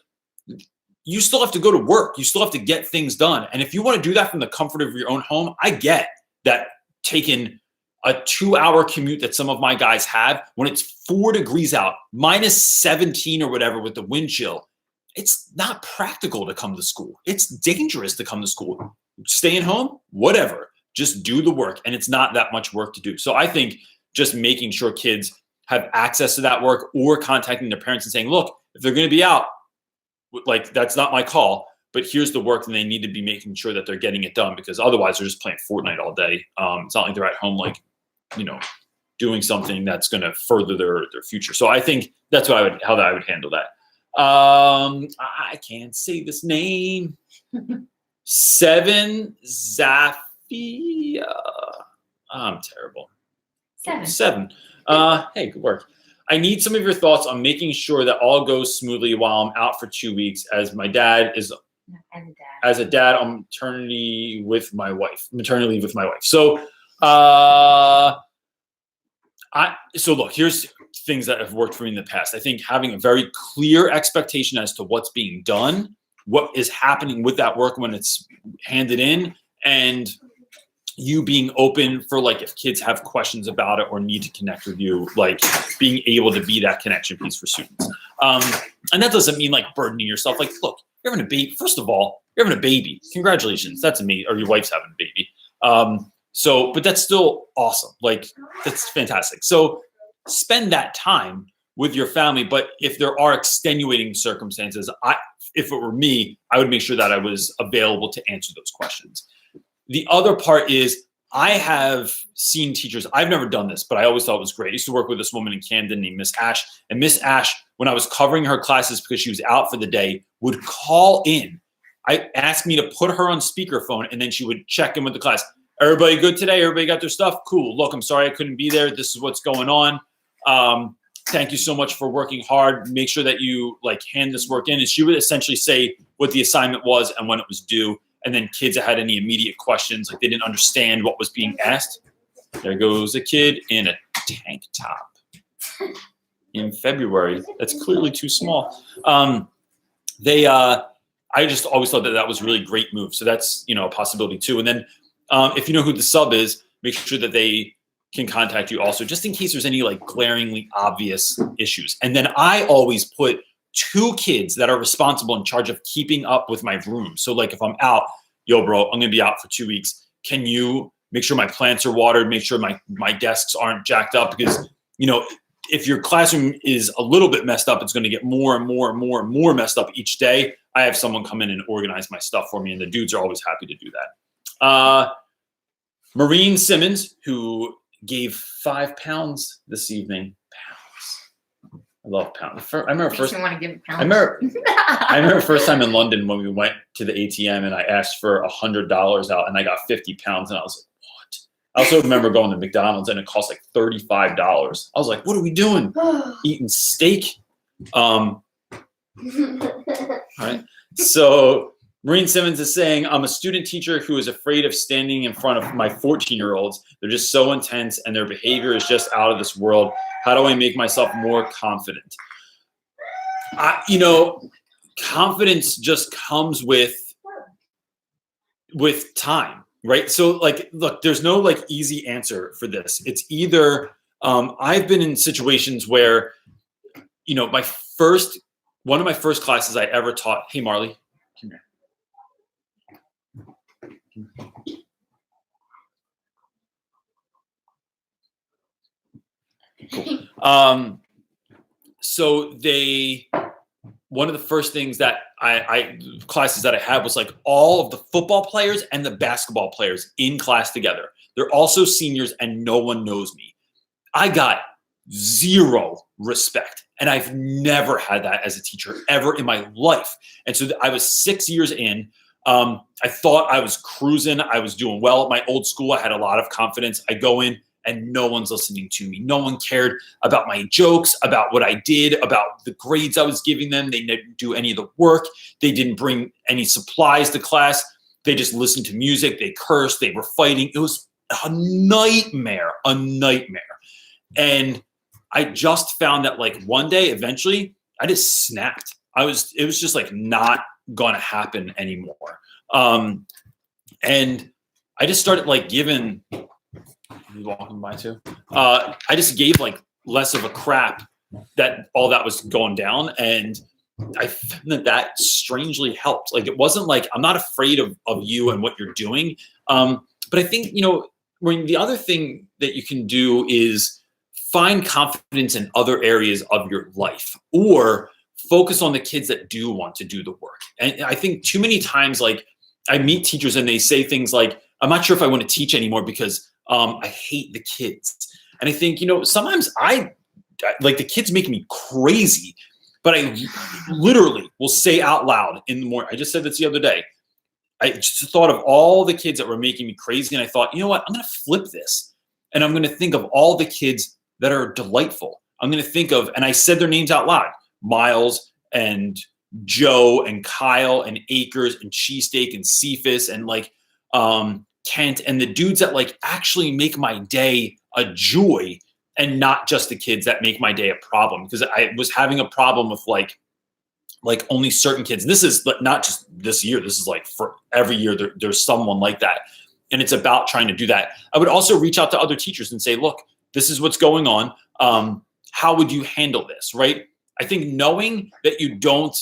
Speaker 1: you still have to go to work. You still have to get things done. And if you want to do that from the comfort of your own home, I get that taking a 2-hour commute that some of my guys have when it's 4 degrees out, minus 17 or whatever with the wind chill. It's not practical to come to school. It's dangerous to come to school. Staying home, whatever. Just do the work. And it's not that much work to do. So I think just making sure kids have access to that work, or contacting their parents and saying, look, if they're going to be out, like, that's not my call, but here's the work, and they need to be making sure that they're getting it done, because otherwise they're just playing Fortnite all day. It's not like they're at home, like, doing something that's going to further their future. So I think that's how I would handle that. I can't say this name. 7 Zafia. I'm terrible. 7. Hey, good work. I need some of your thoughts on making sure that all goes smoothly while I'm out for 2 weeks, as my dad is as a dad on maternity leave with my wife. So, so look, here's things that have worked for me in the past. I think having a very clear expectation as to what's being done, what is happening with that work when it's handed in, and you being open for, like, if kids have questions about it or need to connect with you, like, being able to be that connection piece for students. And that doesn't mean, like, burdening yourself. Like, look, you're having a baby. First of all, you're having a baby. Congratulations. That's amazing. Or your wife's having a baby. But that's still awesome. Like, that's fantastic. So spend that time with your family. But if there are extenuating circumstances, if it were me, I would make sure that I was available to answer those questions. The other part is, I have seen teachers, I've never done this, but I always thought it was great. I used to work with this woman in Camden named Miss Ash. And Miss Ash, when I was covering her classes because she was out for the day, would call in. I asked me to put her on speakerphone, and then she would check in with the class. Everybody good today? Everybody got their stuff? Cool. Look, I'm sorry I couldn't be there. This is what's going on. Thank you so much for working hard. Make sure that you, like, hand this work in. And she would essentially say what the assignment was and when it was due. And then kids that had any immediate questions, like they didn't understand what was being asked. There goes a kid in a tank top in February. That's clearly too small. I just always thought that was a really great move. So that's, a possibility too. And then if you know who the sub is, make sure that they can contact you also, just in case there's any like glaringly obvious issues. And then I always put 2 kids that are responsible in charge of keeping up with my room. So like if I'm out, yo, bro, I'm gonna be out for 2 weeks. Can you make sure my plants are watered, make sure my desks aren't jacked up? Because, you know, if your classroom is a little bit messed up, it's going to get more and more and more and more messed up each day. I have someone come in and organize my stuff for me, and the dudes are always happy to do that. Maureen Simmons, who gave £5 this evening. Pounds. I love pounds. I remember first.
Speaker 3: You want to give pounds?
Speaker 1: I remember first time in London when we went to the ATM and I asked for $100 out and I got 50 pounds and I was like, what? I also remember going to McDonald's and it cost like $35. I was like, what are we doing? Eating steak? All right. So Maureen Simmons is saying, I'm a student teacher who is afraid of standing in front of my 14-year-olds. They're just so intense and their behavior is just out of this world. How do I make myself more confident? You know, confidence just comes with time, right? So like, look, there's no like easy answer for this. It's either, I've been in situations where, you know, one of my first classes I ever taught, hey, Marley, come here. Cool. So one of the first things that classes that I had was like all of the football players and the basketball players in class together. They're also seniors and no one knows me. I got zero respect. And I've never had that as a teacher ever in my life. And so I was 6 years in. I thought I was cruising. I was doing well at my old school. I had a lot of confidence. I go in and no one's listening to me. No one cared about my jokes, about what I did, about the grades I was giving them. They didn't do any of the work. They didn't bring any supplies to class. They just listened to music. They cursed. They were fighting. It was a nightmare, And I just found that like one day, eventually, I just snapped. It was just like not gonna happen anymore. And I just started like giving, you walking by too? I just gave like less of a crap that all that was going down. And I found that strangely helped. Like, it wasn't like, I'm not afraid of you and what you're doing. But I think, you know, the other thing that you can do is find confidence in other areas of your life, or focus on the kids that do want to do the work. And I think too many times, like, I meet teachers and they say things like, I'm not sure if I want to teach anymore because I hate the kids. And I think, you know, sometimes like the kids make me crazy, but I literally will say out loud in the morning. I just said this the other day. I just thought of all the kids that were making me crazy. And I thought, you know what, I'm going to flip this. And I'm going to think of all the kids that are delightful. I'm going to think of, and I said their names out loud, Miles and Joe and Kyle and Akers and Cheesesteak and Cephas and like Kent, and the dudes that like actually make my day a joy, and not just the kids that make my day a problem. Because I was having a problem with like only certain kids. This is not just this year. This is like for every year there's someone like that. And it's about trying to do that. I would also reach out to other teachers and say, look, this is what's going on. How would you handle this, right? I think knowing that you don't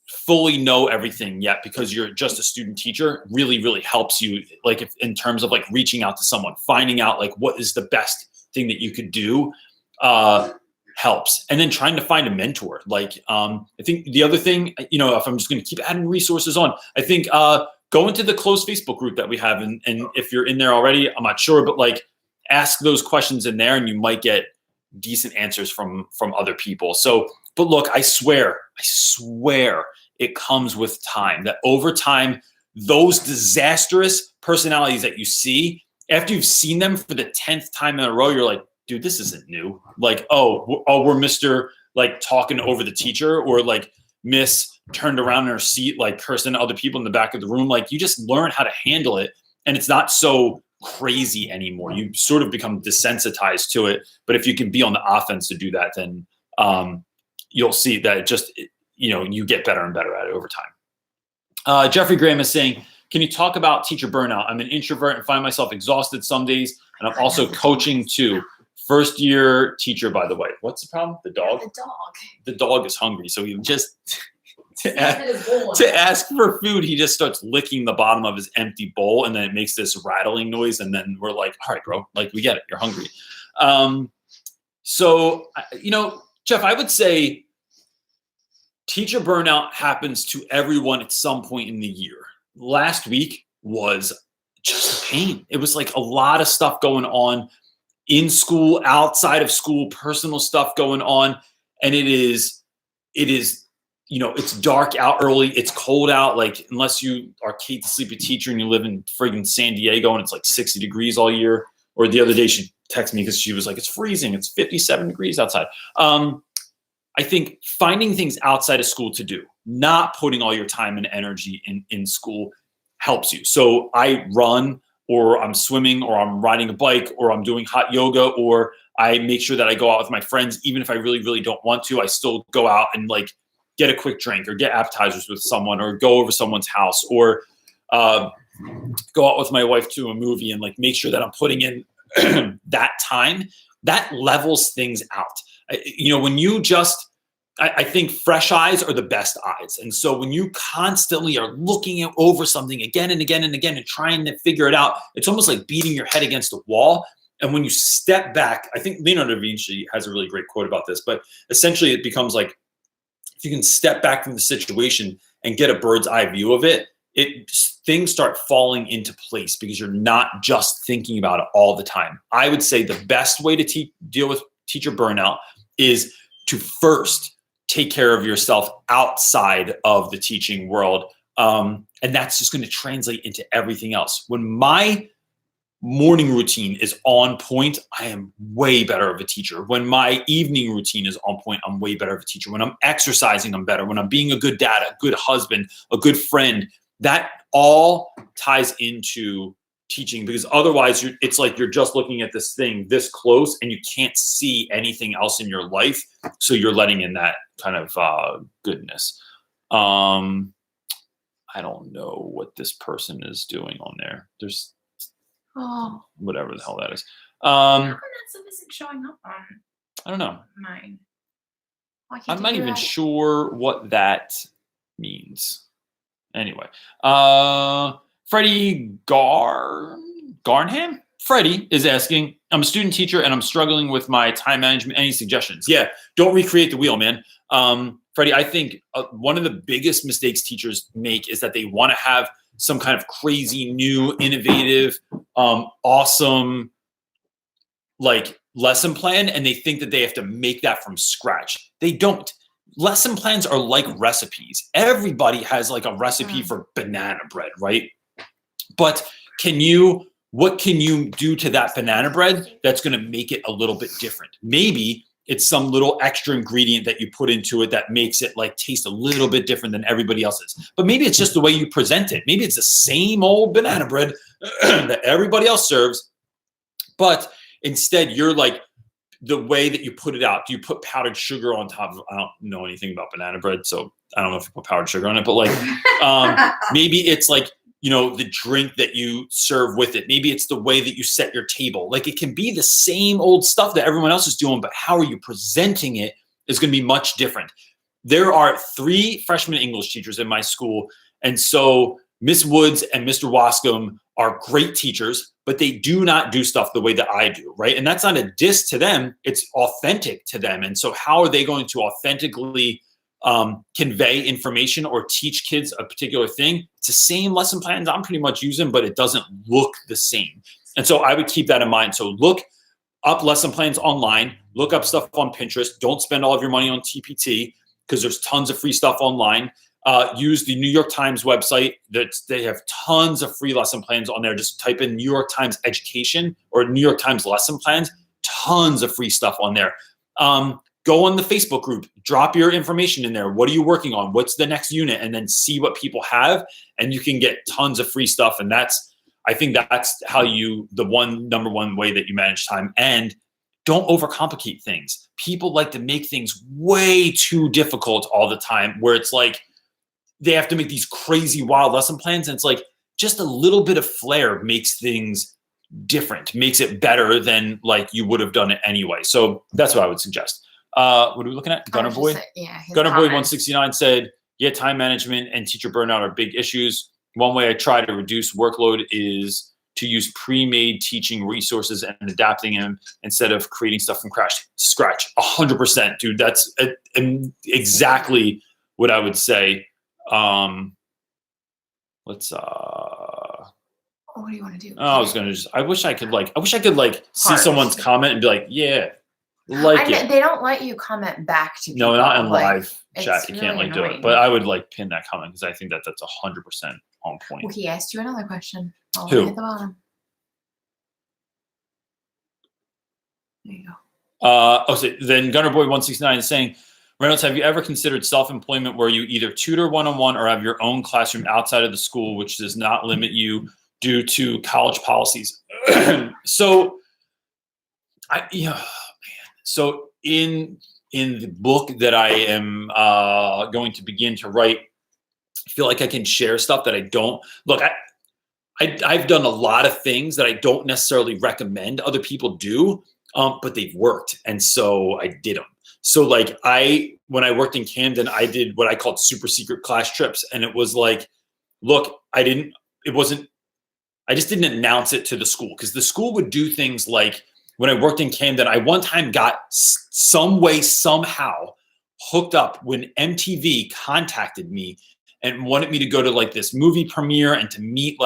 Speaker 1: fully know everything yet because you're just a student teacher really, really helps you, like, if, in terms of like reaching out to someone, finding out like what is the best thing that you could do helps. And then trying to find a mentor. Like, I think the other thing, you know, if I'm just going to keep adding resources on, I think go into the closed Facebook group that we have. And if you're in there already, I'm not sure, but like, ask those questions in there and you might get decent answers from other people. So, but look, I swear it comes with time, that over time, those disastrous personalities that you see, after you've seen them for the 10th time in a row, you're like, dude, this isn't new. Like, oh, we're Mr. like talking over the teacher, or like Miss turned around in her seat, like cursing at other people in the back of the room. Like, you just learn how to handle it. And it's not so crazy anymore. You sort of become desensitized to it. But if you can be on the offense to do that, then you'll see that it just, you know, you get better and better at it over time. Jeffrey Graham is saying, can you talk about teacher burnout? I'm an introvert and find myself exhausted some days.
Speaker 2: And I'm also coaching too. First year teacher, by the way. What's the problem? The dog?
Speaker 3: The dog.
Speaker 2: The dog is hungry. So he just, to ask for food, he just starts licking the bottom of his empty bowl. And then it makes this rattling noise. And then we're like, all right, bro, like we get it. You're hungry. So, Jeff, I would say teacher burnout happens to everyone at some point in the year. Last week was just a pain. It was like a lot of stuff going on in school, outside of school, personal stuff going on. And it is, it's dark out early. It's cold out. Like, unless you are Kate the Sleepy Teacher and you live in friggin' San Diego and it's like 60 degrees all year. Or the other day she texted me because she was like, it's freezing. It's 57 degrees outside. I think finding things outside of school to do, not putting all your time and energy in school, helps you. So I run, or I'm swimming, or I'm riding a bike, or I'm doing hot yoga, or I make sure that I go out with my friends. Even if I really, really don't want to, I still go out and like get a quick drink or get appetizers with someone, or go over someone's house, or go out with my wife to a movie, and like make sure that I'm putting in that time. That levels things out. When you just, I think fresh eyes are the best eyes. And so when you constantly are looking over something again and again and again and trying to figure it out, it's almost like beating your head against a wall. And when you step back, I think Leonardo da Vinci has a really great quote about this, but essentially it becomes like, if you can step back from the situation and get a bird's eye view of it, things start falling into place because you're not just thinking about it all the time. I would say the best way to deal with teacher burnout is to first take care of yourself outside of the teaching world. And that's just going to translate into everything else. When my morning routine is on point, I am way better of a teacher. When my evening routine is on point, I'm way better of a teacher. When I'm exercising, I'm better. When I'm being a good dad, a good husband, a good friend, that all ties into teaching, because otherwise it's like you're just looking at this thing this close and you can't see anything else in your life. So you're letting in that kind of goodness. I don't know what this person is doing on there. There's whatever the hell that is.
Speaker 3: How come that stuff isn't showing up on?
Speaker 2: I don't know.
Speaker 3: Mine.
Speaker 2: I'm not even sure what that means. Anyway, Freddie Garnham? Freddie is asking, I'm a student teacher and I'm struggling with my time management. Any suggestions? Yeah, don't recreate the wheel, man. Freddie, I think one of the biggest mistakes teachers make is that they want to have some kind of crazy, new, innovative, awesome, like lesson plan, and they think that they have to make that from scratch. They don't. Lesson plans are like recipes. Everybody has like a recipe for banana bread, right? But what can you do to that banana bread that's going to make it a little bit different? Maybe it's some little extra ingredient that you put into it that makes it like taste a little bit different than everybody else's. But maybe it's just the way you present it. Maybe it's the same old banana bread that everybody else serves, but instead you're like, the way that you put it out, do you put powdered sugar on top of, I don't know anything about banana bread, so I don't know if you put powdered sugar on it, but like maybe it's like, the drink that you serve with it. Maybe it's the way that you set your table. Like, it can be the same old stuff that everyone else is doing, but how are you presenting it is going to be much different. There are 3 freshman English teachers in my school, and so Miss Woods and Mr. Wascombe are great teachers, but they do not do stuff the way that I do, right? And that's not a diss to them. It's authentic to them. And so how are they going to authentically convey information or teach kids a particular thing? It's the same lesson plans I'm pretty much using, but it doesn't look the same. And so I would keep that in mind. So look up lesson plans online, look up stuff on Pinterest. Don't spend all of your money on TPT because there's tons of free stuff online. Use the New York Times website. They have tons of free lesson plans on there. Just type in New York Times education or New York Times lesson plans. Tons of free stuff on there. Go on the Facebook group. Drop your information in there. What are you working on? What's the next unit? And then see what people have. And you can get tons of free stuff. And I think that's how number one way that you manage time. And don't overcomplicate things. People like to make things way too difficult all the time, where it's like, they have to make these crazy wild lesson plans. And it's like, just a little bit of flair makes things different, makes it better than like you would have done it anyway. So that's what I would suggest. What are we looking at? Gunner Boy? Gunner Boy 169 said, yeah, time management and teacher burnout are big issues. One way I try to reduce workload is to use pre-made teaching resources and adapting them instead of creating stuff from scratch. 100%, dude. That's exactly what I would say. Let's
Speaker 3: what do you want to do?
Speaker 2: I was gonna I wish I could see someone's comment and be like, yeah, it.
Speaker 3: They don't let you comment back to people.
Speaker 2: No, not in live chat. You can't
Speaker 3: really
Speaker 2: do it. But I would pin that comment because I think that's 100% on point.
Speaker 3: Well, he asked you another question.
Speaker 2: Who?
Speaker 3: At the bottom. There you go.
Speaker 2: So then Gunner Boy 169 is saying, Reynolds, have you ever considered self-employment where you either tutor one-on-one or have your own classroom outside of the school, which does not limit you due to college policies? So in the book that I am going to begin to write, I feel like I can share stuff that I don't look. I've done a lot of things that I don't necessarily recommend other people do, but they've worked, and so I did them. So when I worked in Camden, I did what I called super secret class trips, and it was like, look, I just didn't announce it to the school because the school would do things like when I worked in Camden, I one time got somehow hooked up when MTV contacted me and wanted me to go to this movie premiere and to meet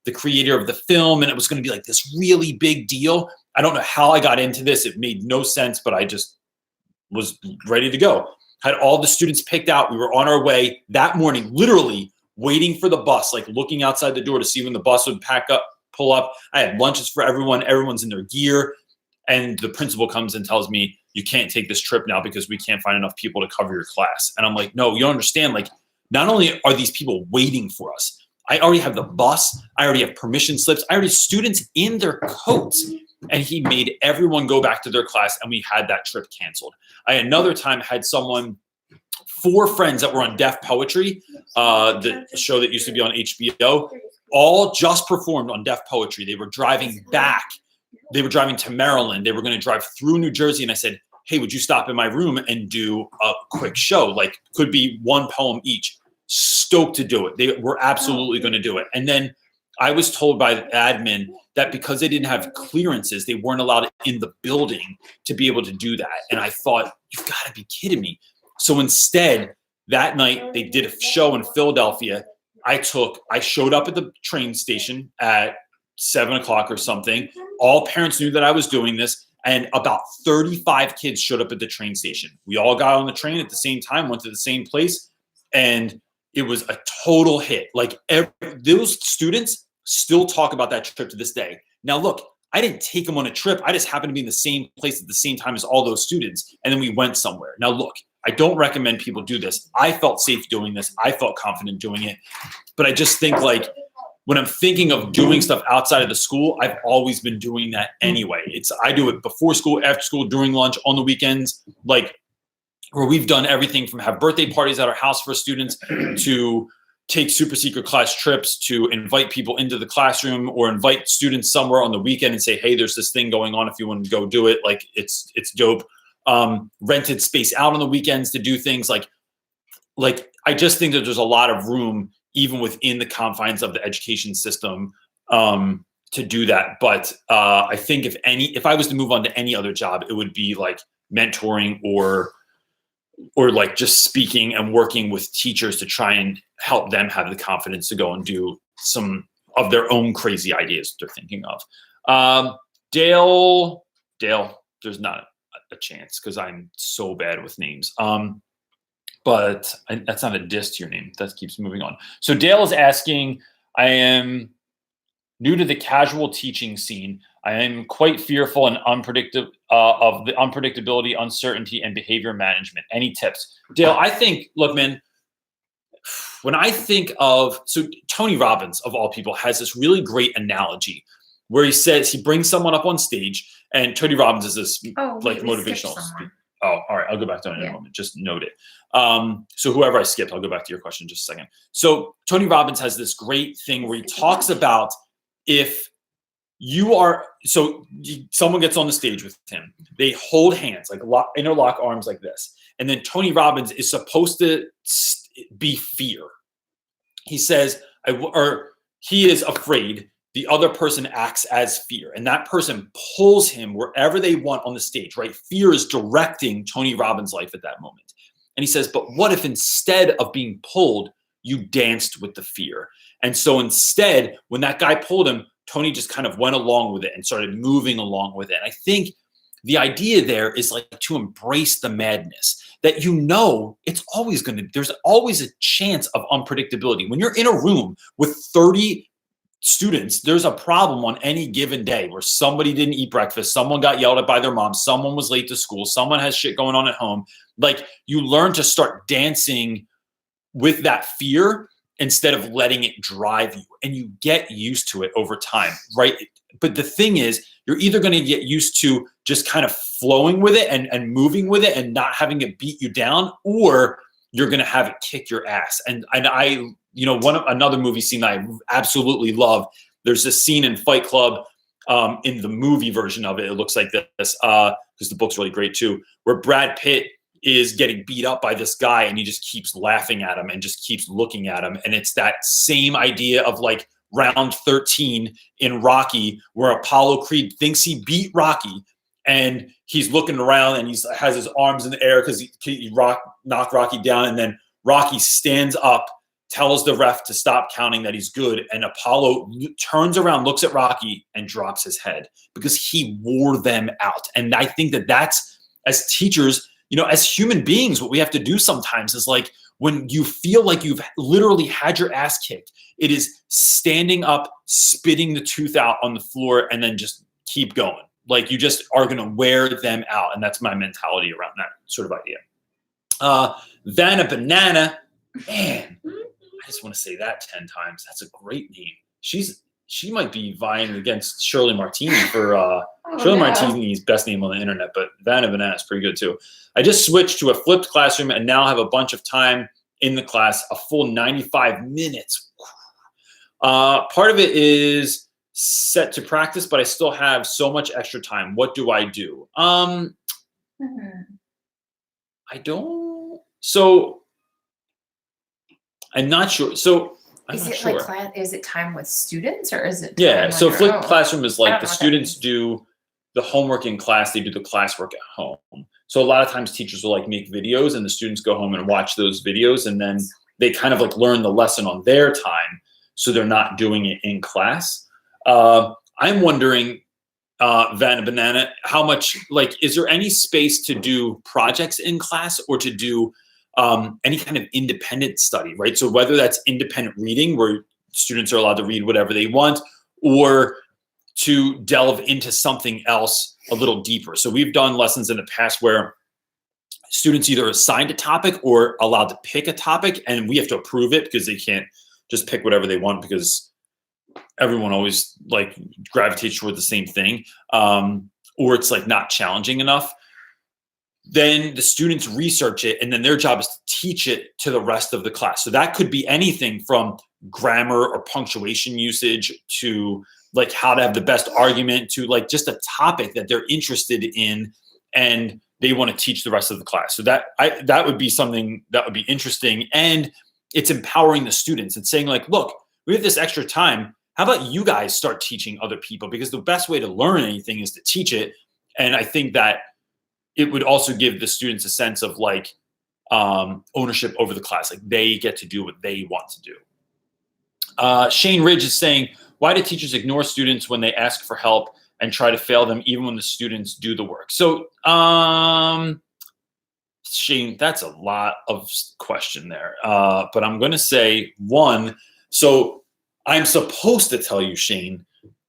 Speaker 2: the creator of the film. And it was going to be this really big deal. I don't know how I got into this. It made no sense, but I just was ready to go. Had all the students picked out. We were on our way that morning, literally waiting for the bus, looking outside the door to see when the bus would pull up. I had lunches for everyone. Everyone's in their gear. And the principal comes and tells me, you can't take this trip now because we can't find enough people to cover your class. And I'm like, no, you don't understand. Not only are these people waiting for us, I already have the bus. I already have permission slips. I already have students in their coats. And he made everyone go back to their class, and we had that trip canceled. I another time had 4 friends that were on Deaf Poetry, the show that used to be on HBO, all just performed on Deaf Poetry. They were driving back. They were driving to Maryland. They were going to drive through New Jersey. And I said, hey, would you stop in my room and do a quick show? Could be 1 poem each. Stoked to do it. They were absolutely going to do it. And then I was told by the admin that because they didn't have clearances, they weren't allowed in the building to be able to do that. And I thought, you've got to be kidding me. So instead, that night, they did a show in Philadelphia. I showed up at the train station at 7 o'clock or something. All parents knew that I was doing this. And about 35 kids showed up at the train station. We all got on the train at the same time, went to the same place. And it was a total hit. Those students still talk about that trip to this day. Now, look, I didn't take them on a trip. I just happened to be in the same place at the same time as all those students. And then we went somewhere. Now, look, I don't recommend people do this. I felt safe doing this. I felt confident doing it. But I just think when I'm thinking of doing stuff outside of the school, I've always been doing that anyway. I do it before school, after school, during lunch, on the weekends, where we've done everything from have birthday parties at our house for students to take super secret class trips, to invite people into the classroom or invite students somewhere on the weekend and say, hey, there's this thing going on if you want to go do it. It's dope. Rented space out on the weekends to do things I just think that there's a lot of room even within the confines of the education system to do that. But I think if I was to move on to any other job, it would be mentoring or just speaking and working with teachers to try and help them have the confidence to go and do some of their own crazy ideas they're thinking of. Dale, there's not a chance because I'm so bad with names. But that's not a diss to your name. That keeps moving on. So Dale is asking, I am new to the casual teaching scene. I am quite fearful and of the unpredictability, uncertainty, and behavior management. Any tips? Dale, I think, look, man, when I think of, so Tony Robbins, of all people, has this really great analogy where he says, he brings someone up on stage, and Tony Robbins is this motivational speaker. Oh, all right. I'll go back to it in a moment. Just note it. So whoever I skipped, I'll go back to your question in just a second. So Tony Robbins has this great thing where he talks about if
Speaker 1: someone gets on the stage with him. They hold hands, like interlock arms like this. And then Tony Robbins is supposed to be fear. He says, he is afraid. The other person acts as fear, and that person pulls him wherever they want on the stage, right? Fear is directing Tony Robbins' life at that moment. And he says, but what if instead of being pulled, you danced with the fear? And so instead, when that guy pulled him, Tony just kind of went along with it and started moving along with it. And I think the idea there is like to embrace the madness, that it's always there's always a chance of unpredictability. When you're in a room with 30 students, there's a problem on any given day where somebody didn't eat breakfast, someone got yelled at by their mom, someone was late to school, someone has shit going on at home. Like, you learn to start dancing with that fear instead of letting it drive you, and you get used to it over time, right? But the thing is, you're either going to get used to just kind of flowing with it and moving with it and not having it beat you down, or you're going to have it kick your ass. And I another movie scene that I absolutely love, there's this scene in Fight Club, in the movie version of it, it looks like this, because the book's really great too, where Brad Pitt is getting beat up by this guy and he just keeps laughing at him and just keeps looking at him. And it's that same idea of like round 13 in Rocky, where Apollo Creed thinks he beat Rocky, and he's looking around and he has his arms in the air because he knocked Rocky down. And then Rocky stands up, tells the ref to stop counting, that he's good. And Apollo turns around, looks at Rocky, and drops his head because he wore them out. And I think that's, as teachers, as human beings, what we have to do sometimes is, like, when you feel like you've literally had your ass kicked, it is standing up, spitting the tooth out on the floor, and then just keep going. Like, you just are going to wear them out. And that's my mentality around that sort of idea. Vanna Banana, man, I just want to say that 10 times. That's a great name. She might be vying against Shirley Martini for Shirley Martini's best name on the internet, but Vanna Banana is pretty good too. I just switched to a flipped classroom and now have a bunch of time in the class, a full 95 minutes. Part of it is set to practice, but I still have so much extra time. What do I do? I don't. So I'm not sure. So I'm not sure.
Speaker 3: Like is it time with students, or is it?
Speaker 1: Yeah. So flipped classroom is like the students do the homework in class. They do the classwork at home. So a lot of times teachers will like make videos and the students go home and watch those videos, and then they kind of like learn the lesson on their time. So they're not doing it in class. I'm wondering, Vanna Banana, how much, like, is there any space to do projects in class or to do any kind of independent study, right? So whether that's independent reading, where students are allowed to read whatever they want, or to delve into something else a little deeper. So we've done lessons in the past where students either assigned a topic or allowed to pick a topic, and we have to approve it because they can't just pick whatever they want, because everyone always like gravitates toward the same thing, or it's like not challenging enough. Then the students research it, and then their job is to teach it to the rest of the class. So that could be anything from grammar or punctuation usage to like how to have the best argument, to like just a topic that they're interested in and they want to teach the rest of the class. So that would be something that would be interesting, and it's empowering the students and saying like, look, we have this extra time. How about you guys start teaching other people? Because the best way to learn anything is to teach it. And I think that it would also give the students a sense of like ownership over the class. Like, they get to do what they want to do. Shane Ridge is saying, why do teachers ignore students when they ask for help and try to fail them even when the students do the work? So Shane, that's a lot of question there. But I'm going to say one. So I'm supposed to tell you, Shane,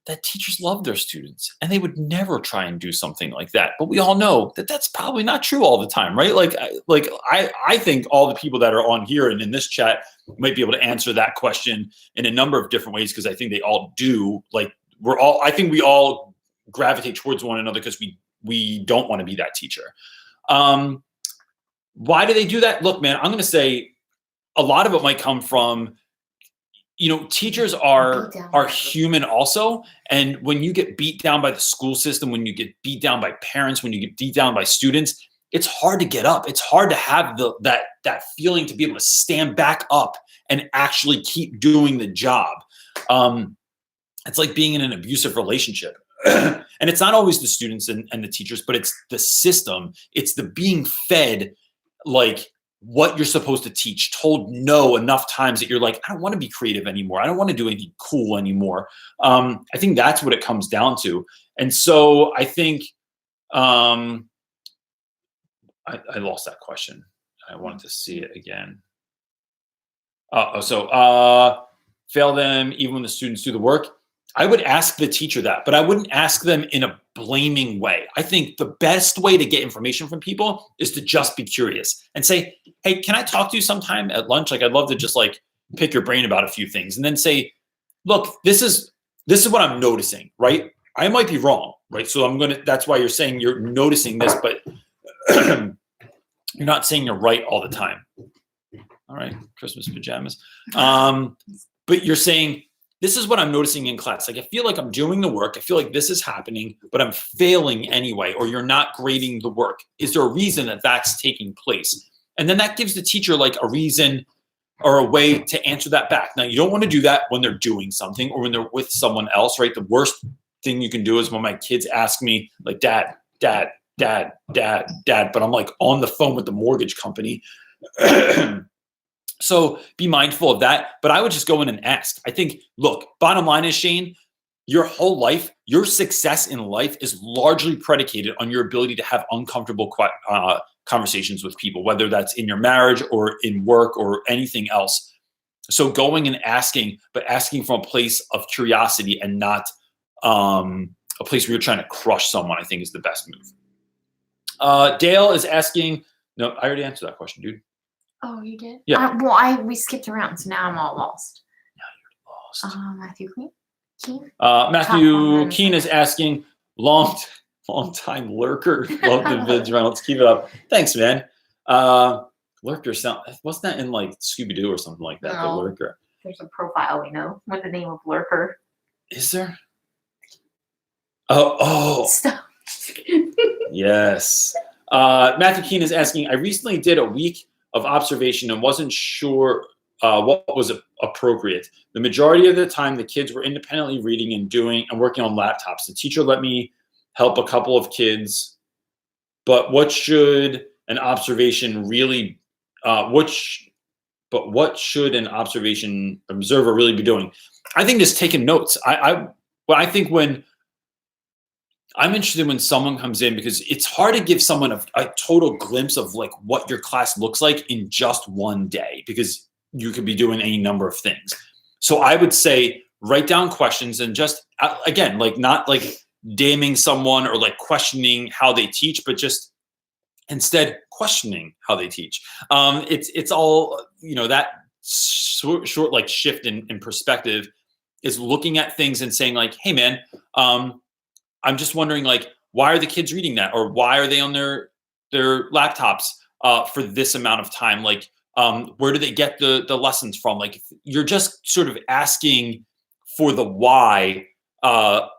Speaker 1: that teachers love their students and they would never try and do something like that. But we all know that that's probably not true all the time, right? I think all the people that are on here and in this chat might be able to answer that question in a number of different ways, because I think they all do. Like, I think we all gravitate towards one another because we don't want to be that teacher. Why do they do that? Look, man, I'm going to say a lot of it might come from teachers
Speaker 3: Beat
Speaker 1: are
Speaker 3: down.
Speaker 1: human also. And when you get beat down by the school system, when you get beat down by parents, when you get beat down by students, it's hard to get up. It's hard to have that feeling to be able to stand back up and actually keep doing the job. It's like being in an abusive relationship. And it's not always the students and the teachers, but it's the system. It's the being fed like what you're supposed to teach, told no enough times that you're like, I don't want to be creative anymore. I don't want to do anything cool anymore. I think that's what it comes down to. And so I think I lost that question. I wanted to see it again. Fail them even when the students do the work. I would ask the teacher that, but I wouldn't ask them in a blaming way. I think the best way to get information from people is to just be curious and say, hey, can I talk to you sometime at lunch? Like, I'd love to just like pick your brain about a few things, and then say, look, this is what I'm noticing, right? I might be wrong, right? So that's why you're saying you're noticing this, but you're not saying you're right all the time. All right, Christmas pajamas. But you're saying, this is what I'm noticing in class. Like, I feel like I'm doing the work. I feel like this is happening, but I'm failing anyway, or you're not grading the work. Is there a reason that that's taking place? And then that gives the teacher like a reason or a way to answer that back. Now, you don't want to do that when they're doing something or when they're with someone else, right? The worst thing you can do is when my kids ask me like, dad, but I'm like on the phone with the mortgage company. So be mindful of that, but I would just go in and ask. I think, look, bottom line is, Shane, your whole life, your success in life is largely predicated on your ability to have uncomfortable conversations with people, whether that's in your marriage or in work or anything else. So going and asking, but asking from a place of curiosity and not a place where you're trying to crush someone, I think is the best move. Dale is asking, no, I already answered that question, dude.
Speaker 3: Oh, you did?
Speaker 1: Yeah.
Speaker 3: We skipped around, so now I'm all lost.
Speaker 1: Now you're lost.
Speaker 3: Matthew Keene?
Speaker 1: Matthew Keene is asking, long time lurker. Love the vids, Reynolds. Keep it up. Thanks, man. Lurker wasn't that in like Scooby-Doo or something like that?
Speaker 3: No.
Speaker 1: The lurker.
Speaker 3: There's a profile we know with the name of Lurker.
Speaker 1: Is there? Oh.
Speaker 3: Stop.
Speaker 1: Yes. Matthew Keene is asking, I recently did a week of observation and wasn't sure what was appropriate. The majority of the time, the kids were independently reading and working on laptops. The teacher let me help a couple of kids, but what should an observation really, what should an observer really be doing? I think just taking notes. I think when I'm interested when someone comes in, because it's hard to give someone a total glimpse of like what your class looks like in just one day, because you could be doing any number of things. So I would say write down questions and just, again, like not like damning someone or like questioning how they teach, but just instead questioning how they teach. It's all, that short like shift in perspective is looking at things and saying like, hey man, I'm just wondering, like, why are the kids reading that, or why are they on their laptops for this amount of time? Like, where do they get the lessons from? Like, you're just sort of asking for the why of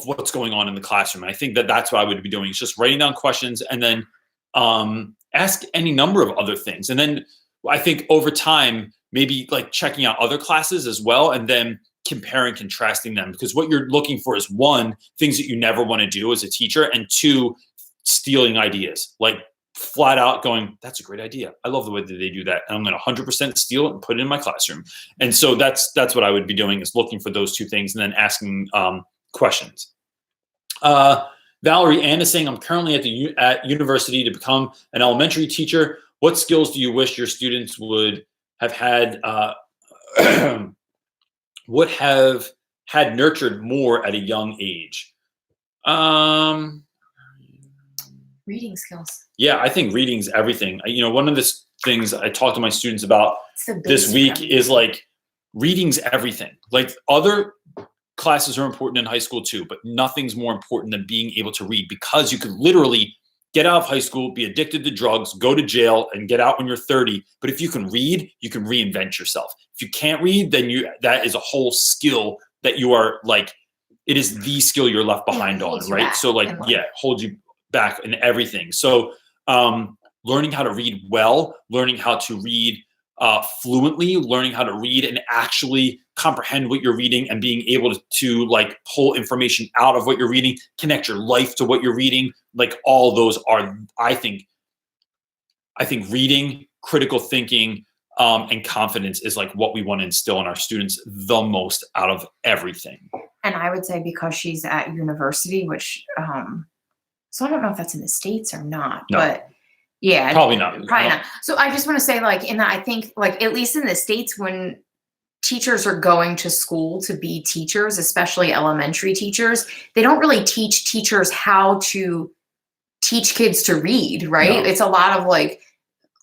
Speaker 1: what's going on in the classroom. And I think that's what I would be doing. It's just writing down questions and then ask any number of other things. And then I think over time, maybe like checking out other classes as well, and then comparing, contrasting them, because what you're looking for is one, things that you never want to do as a teacher, and two, stealing ideas, like flat out going, that's a great idea. I love the way that they do that. And I'm going to 100% steal it and put it in my classroom. And so that's what I would be doing, is looking for those two things and then asking questions. Valerie Ann is saying, I'm currently at university to become an elementary teacher. What skills do you wish your students would have had would have had nurtured more at a young age?
Speaker 3: Reading skills.
Speaker 1: Yeah, I think reading's everything. One of the things I talk to my students about this week is like, reading's everything. Like, other classes are important in high school too, but nothing's more important than being able to read, because you could literally get out of high school, be addicted to drugs, go to jail, and get out when you're 30. But if you can read, you can reinvent yourself. If you can't read, then that is a whole skill that you are like, it is the skill you're left behind on, right? So like, hold you back in everything. So learning how to read well, learning how to read fluently, learning how to read and actually comprehend what you're reading, and being able to like pull information out of what you're reading, connect your life to what you're reading. Like all those are, I think reading, critical thinking, and confidence is like what we want to instill in our students the most out of everything.
Speaker 3: And I would say because she's at university, which, so I don't know if that's in the States or not, but yeah,
Speaker 1: probably not.
Speaker 3: So I just want to say, like, in that, I think, like, at least in the States, when teachers are going to school to be teachers, especially elementary teachers, they don't really teach teachers how to teach kids to read, right? No. It's a lot of like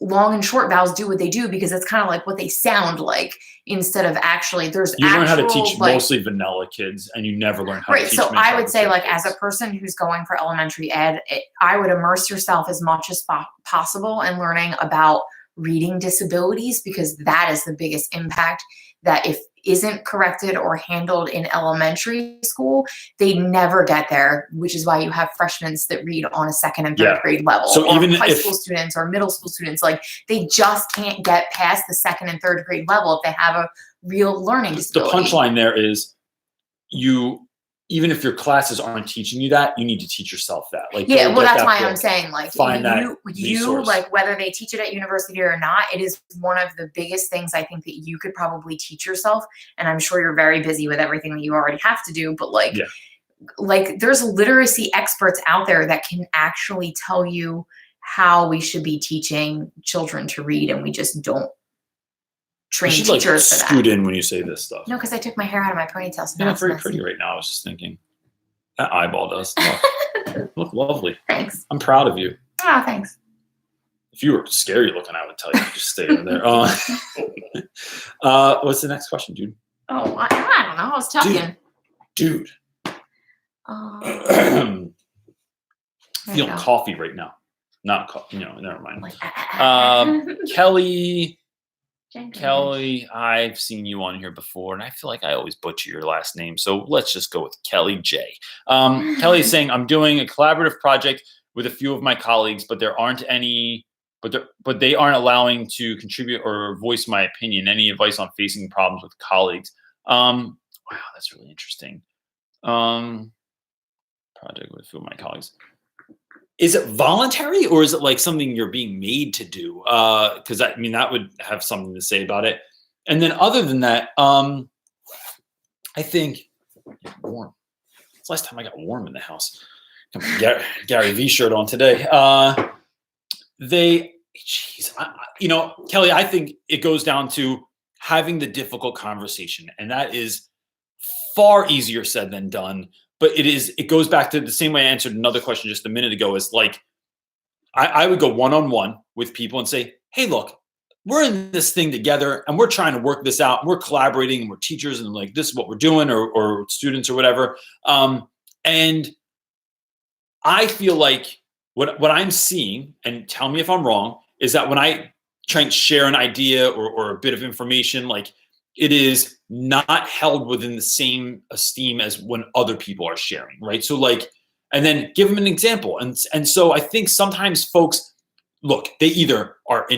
Speaker 3: long and short vowels do what they do because it's kind of like what they sound like, instead of actually
Speaker 1: you learn how to teach like, mostly vanilla kids, and you never learn how to teach.
Speaker 3: So I would say, like, kids. As a person who's going for elementary ed, I would immerse yourself as much as possible in learning about reading disabilities, because that is the biggest impact that if isn't corrected or handled in elementary school, they never get there, which is why you have freshmen that read on a second and third grade level. So even high school students or middle school students, like, they just can't get past the second and third grade level if they have a real learning disability.
Speaker 1: The punchline there is even if your classes aren't teaching you that, you need to teach yourself that. Like,
Speaker 3: well, that's why I'm saying, like,
Speaker 1: find
Speaker 3: you like, whether they teach it at university or not, it is one of the biggest things I think that you could probably teach yourself. And I'm sure you're very busy with everything that you already have to do, but like there's literacy experts out there that can actually tell you how we should be teaching children to read, and we just don't train teachers
Speaker 1: like,
Speaker 3: for that.
Speaker 1: Scoot in when you say this stuff.
Speaker 3: No, because I took my hair out of my ponytail. So
Speaker 1: you're not very pretty right now. I was just thinking. That eyeball does. Look lovely.
Speaker 3: Thanks.
Speaker 1: I'm proud of you.
Speaker 3: Oh, thanks.
Speaker 1: If you were scary looking, I would tell you to just stay in there. What's the next question, dude?
Speaker 3: Oh, I don't know. I was talking.
Speaker 1: Dude. Feeling coffee right now. Not coffee. Never mind. Kelly, I've seen you on here before, and I feel like I always butcher your last name. So let's just go with Kelly J. Kelly is saying, I'm doing a collaborative project with a few of my colleagues, but there aren't any, but they aren't allowing to contribute or voice my opinion. Any advice on facing problems with colleagues? Wow, that's really interesting. Project with a few of my colleagues. Is it voluntary, or is it like something you're being made to do? Because I mean, that would have something to say about it. And then other than that, I think warm. It's the last time I got warm in the house. Gary V shirt on today. Kelly, I think it goes down to having the difficult conversation, and that is far easier said than done. But it goes back to the same way I answered another question just a minute ago, is like, I would go one-on-one with people and say, hey, look, we're in this thing together and we're trying to work this out. We're collaborating and we're teachers, and like, this is what we're doing, or students or whatever. And I feel like what I'm seeing, and tell me if I'm wrong, is that when I try and share an idea or a bit of information, like, it is not held within the same esteem as when other people are sharing, right? So like, and then give them an example. And so I think sometimes folks, look, they either are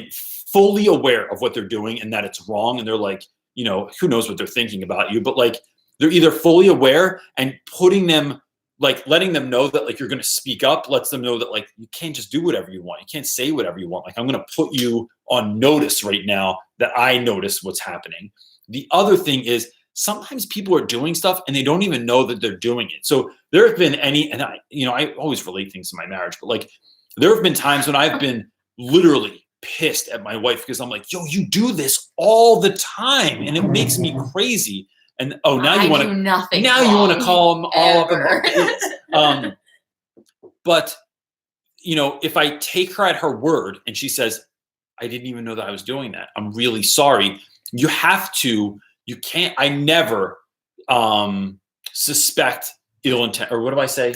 Speaker 1: fully aware of what they're doing and that it's wrong, and they're like, who knows what they're thinking about you, but like, they're either fully aware and putting them, like, letting them know that like, you're going to speak up, lets them know that like, you can't just do whatever you want. You can't say whatever you want. Like, I'm going to put you on notice right now that I notice what's happening. The other thing is, sometimes people are doing stuff and they don't even know that they're doing it. So there have been and I always relate things to my marriage, but like, there have been times when I've been literally pissed at my wife because I'm like, yo, you do this all the time and it makes me crazy. And now you want to call them all up. But if I take her at her word and she says, I didn't even know that I was doing that, I'm really sorry. I never suspect ill intent, or what do I say?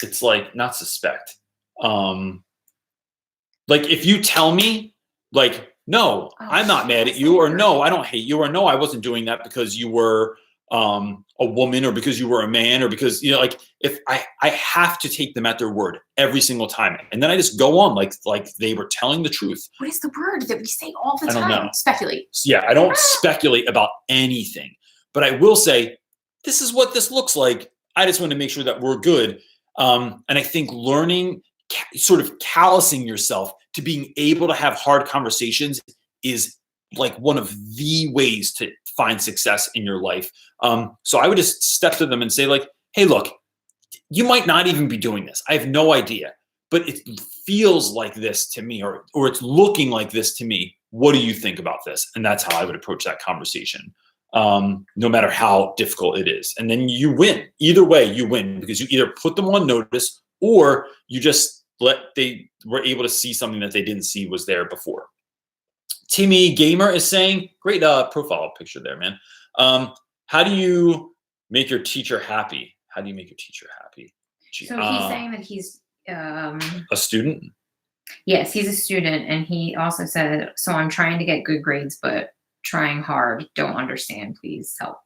Speaker 1: It's like, not suspect. Like if you tell me like, no, I'm not mad at you, or no, I don't hate you, or no, I wasn't doing that because you were a woman, or because you were a man, or because, you know, like if I have to take them at their word every single time. And then I just go on like they were telling the truth.
Speaker 3: What is the word that we say all the
Speaker 1: I don't
Speaker 3: time?
Speaker 1: know.
Speaker 3: Speculate.
Speaker 1: Yeah, I don't speculate about anything, but I will say, this is what this looks like. I just want to make sure that we're good. And I think learning, sort of callousing yourself to being able to have hard conversations is like one of the ways to find success in your life. So I would just step to them and say like, hey, look, you might not even be doing this. I have no idea, but it feels like this to me, or it's looking like this to me. What do you think about this? And that's how I would approach that conversation, no matter how difficult it is. And then you win. Either way, you win, because you either put them on notice, or you just they were able to see something that they didn't see was there before. Timmy Gamer is saying, great profile picture there, man. How do you make your teacher happy? How do you make your teacher happy?
Speaker 3: So he's saying that he's
Speaker 1: a student?
Speaker 3: Yes, he's a student, and he also said, so I'm trying to get good grades, but trying hard. Don't understand. Please help.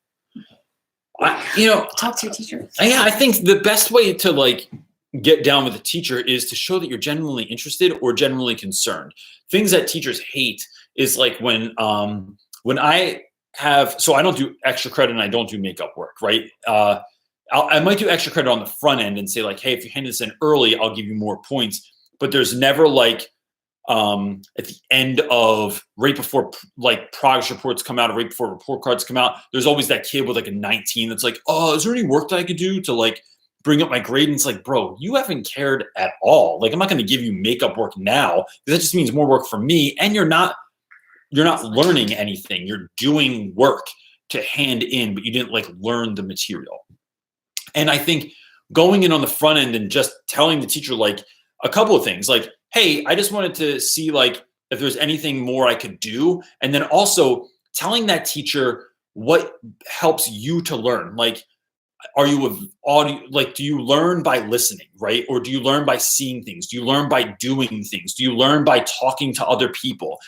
Speaker 3: Talk to your teacher.
Speaker 1: Yeah, I think the best way to like get down with a teacher is to show that you're genuinely interested or genuinely concerned. Things that teachers hate is like when I have, so I don't do extra credit and I don't do makeup work, right? I might do extra credit on the front end and say like, hey, if you hand this in early, I'll give you more points. But there's never like at the end of, right before like progress reports come out, or right before report cards come out, there's always that kid with like a 19 that's like, oh, is there any work that I could do to like bring up my grade? And it's like, bro, you haven't cared at all. Like, I'm not going to give you makeup work now, because that just means more work for me. And you're not learning anything. You're doing work to hand in, but you didn't like learn the material. And I think going in on the front end and just telling the teacher like a couple of things, like, hey, I just wanted to see like if there's anything more I could do. And then also telling that teacher what helps you to learn. Like, are you like, do you learn by listening, right? Or do you learn by seeing things? Do you learn by doing things? Do you learn by talking to other people?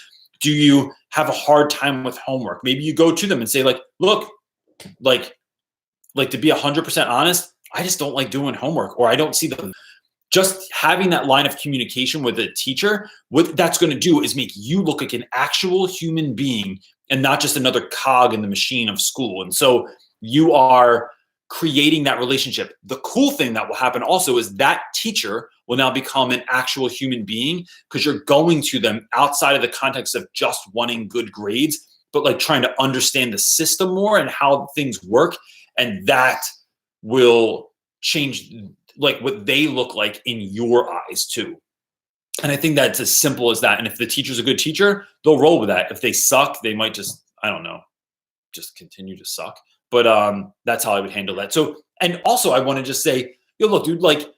Speaker 1: Do you have a hard time with homework? Maybe you go to them and say like, look, like to be 100% honest, I just don't like doing homework, or I don't see the, just having that line of communication with a teacher, what that's going to do is make you look like an actual human being and not just another cog in the machine of school. And so you are creating that relationship. The cool thing that will happen also is that teacher will now become an actual human being, because you're going to them outside of the context of just wanting good grades, but like trying to understand the system more and how things work. And that will change like what they look like in your eyes too. And I think that's as simple as that. And if the teacher's a good teacher, they'll roll with that. If they suck, they might just, I don't know, just continue to suck. But that's how I would handle that. So, and also I want to just say, yo, look, dude, like,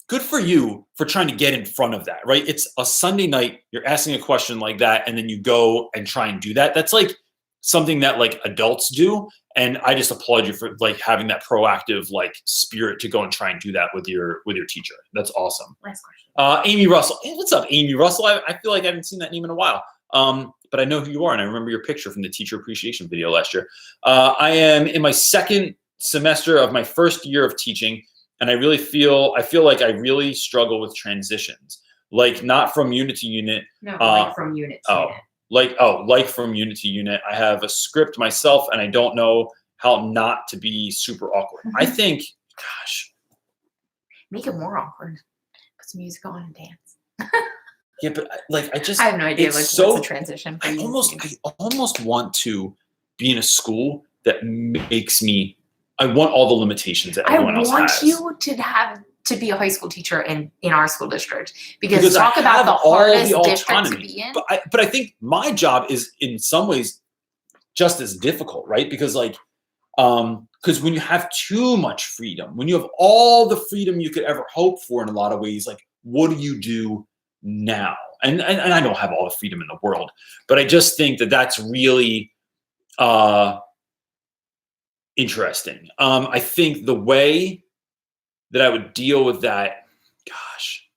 Speaker 1: good for you for trying to get in front of that, right? It's a Sunday night, you're asking a question like that, and then you go and try and do that. That's like something that like adults do. And I just applaud you for like having that proactive like spirit to go and try and do that with your teacher. That's awesome.
Speaker 3: Last question.
Speaker 1: Amy Russell. Hey, what's up, Amy Russell? I feel like I haven't seen that name in a while. But I know who you are, and I remember your picture from the teacher appreciation video last year. I am in my second semester of my first year of teaching, and I feel like I really struggle with transitions. Like not from unit to unit.
Speaker 3: No, like from unit to unit.
Speaker 1: Like from unit to unit. I have a script myself, and I don't know how not to be super awkward. I think, gosh.
Speaker 3: Make it more awkward. Put some music on and dance.
Speaker 1: Yeah, but like I have
Speaker 3: no idea. Like,
Speaker 1: so,
Speaker 3: what's the transition?
Speaker 1: I almost want to be in a school that makes me. I want all the limitations that everyone else has.
Speaker 3: I want you to be a high school teacher in our school district, because talk about the hardest district to be in.
Speaker 1: But I think my job is in some ways just as difficult, right? Because like, because when you have too much freedom, when you have all the freedom you could ever hope for in a lot of ways, like what do you do now? And I don't have all the freedom in the world, but I just think that that's really interesting. I think the way that I would deal with that, gosh,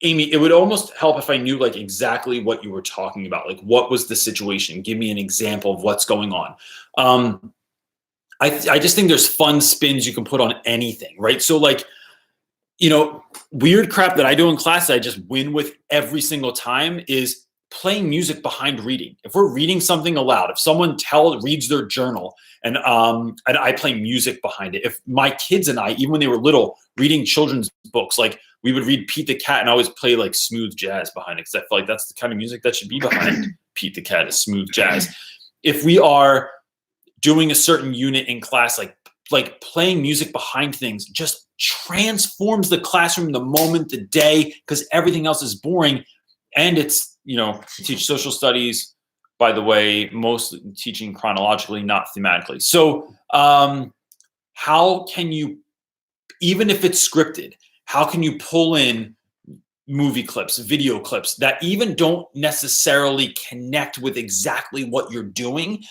Speaker 1: Amy, it would almost help if I knew like exactly what you were talking about. Like, what was the situation? Give me an example of what's going on. I just think there's fun spins you can put on anything, right? So like, you know, weird crap that I do in class that I just win with every single time is playing music behind reading. If we're reading something aloud, if someone reads their journal and I play music behind it. If my kids and I, even when they were little, reading children's books, like we would read Pete the Cat and I always play like smooth jazz behind it because I feel like that's the kind of music that should be behind Pete the Cat, is smooth jazz. If we are doing a certain unit in class, like playing music behind things just transforms the classroom, the moment, the day, because everything else is boring. And it's, you know, teach social studies, by the way, mostly teaching chronologically, not thematically. So how can you, even if it's scripted, how can you pull in movie clips, video clips that even don't necessarily connect with exactly what you're doing?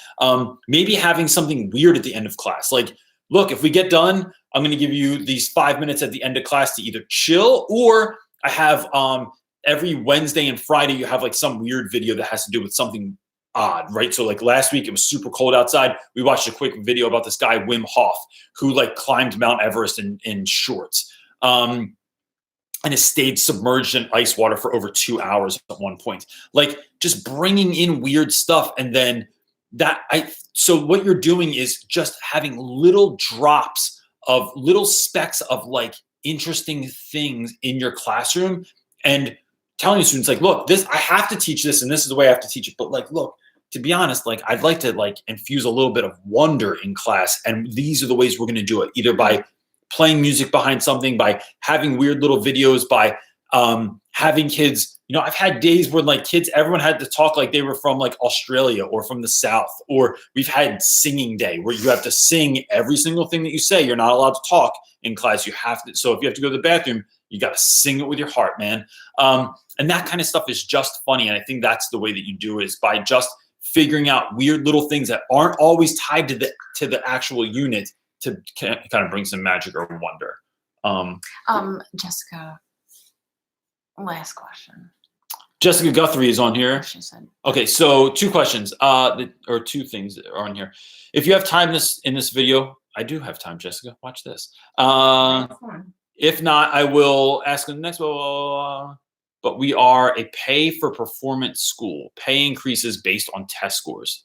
Speaker 1: Maybe having something weird at the end of class. Like, look, if we get done, I'm going to give you these 5 minutes at the end of class to either chill, or I have every Wednesday and Friday, you have like some weird video that has to do with something odd, right? So like last week, it was super cold outside. We watched a quick video about this guy, Wim Hof, who like climbed Mount Everest in shorts. And has stayed submerged in ice water for over 2 hours at one point. Like, just bringing in weird stuff. And then so what you're doing is just having little drops of little specks of like interesting things in your classroom and telling students like, look, I have to teach this and this is the way I have to teach it. But like, look, to be honest, like I'd like to like infuse a little bit of wonder in class. And these are the ways we're going to do it, either by playing music behind something, by having weird little videos, by having kids, you know, I've had days where like kids, everyone had to talk like they were from like Australia or from the South, or we've had singing day where you have to sing every single thing that you say. You're not allowed to talk in class. You have to. So if you have to go to the bathroom, you got to sing it with your heart, man. And that kind of stuff is just funny. And I think that's the way that you do it, is by just figuring out weird little things that aren't always tied to the actual unit, to kind of bring some magic or wonder.
Speaker 3: Jessica, last question.
Speaker 1: Jessica Guthrie is on here.
Speaker 3: She said.
Speaker 1: Okay, so 2 questions, or 2 things that are on here. If you have time in this video, I do have time, Jessica. Watch this. If not, I will ask in the next one. But we are a pay-for-performance school. Pay increases based on test scores.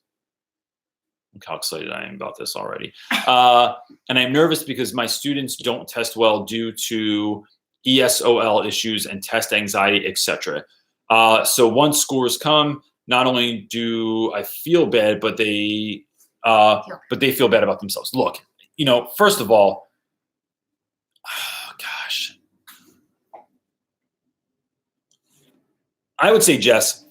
Speaker 1: Look how excited I am about this already. And I'm nervous because my students don't test well due to ESOL issues and test anxiety, etc. So once scores come, not only do I feel bad, but they feel bad about themselves. Look, you know, first of all, gosh, I would say, Jess,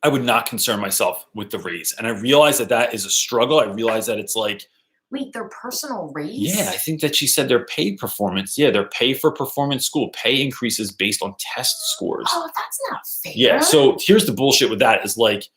Speaker 1: I would not concern myself with the raise. And I realize that is a struggle. I realize that it's like,
Speaker 3: wait, their personal raise?
Speaker 1: Yeah, I think that she said their pay performance. Yeah, their pay for performance school. Pay increases based on test scores.
Speaker 3: Oh, that's not fair.
Speaker 1: Yeah, so here's the bullshit with that is like,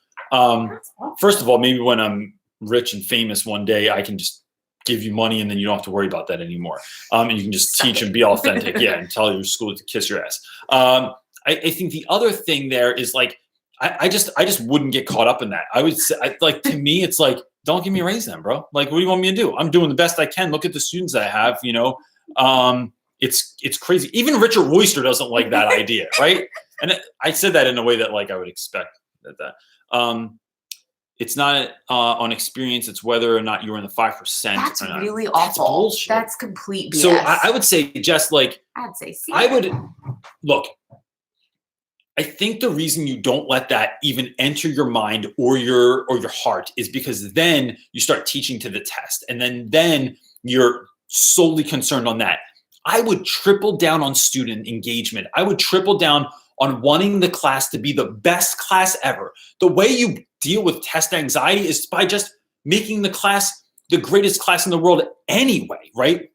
Speaker 1: first of all, maybe when I'm rich and famous one day, I can just give you money and then you don't have to worry about that anymore. And you can just teach and be authentic. Yeah, and tell your school to kiss your ass. I think the other thing there is like, I just wouldn't get caught up in that. I would say, like, to me, it's like, don't give me a raise then, bro. Like, what do you want me to do? I'm doing the best I can. Look at the students that I have, you know. It's crazy. Even Richard Royster doesn't like that idea, right? And I said that in a way that like I would expect that. It's not on experience. It's whether or not you're in the 5%.
Speaker 3: That's
Speaker 1: or not.
Speaker 3: Really
Speaker 1: That's
Speaker 3: awful.
Speaker 1: bullshit.
Speaker 3: That's complete BS.
Speaker 1: So I would say, just like,
Speaker 3: I'd say,
Speaker 1: look. I think the reason you don't let that even enter your mind or your heart is because then you start teaching to the test, and then you're solely concerned on that. I would triple down on student engagement. I would triple down on wanting the class to be the best class ever. The way you deal with test anxiety is by just making the class the greatest class in the world anyway, right?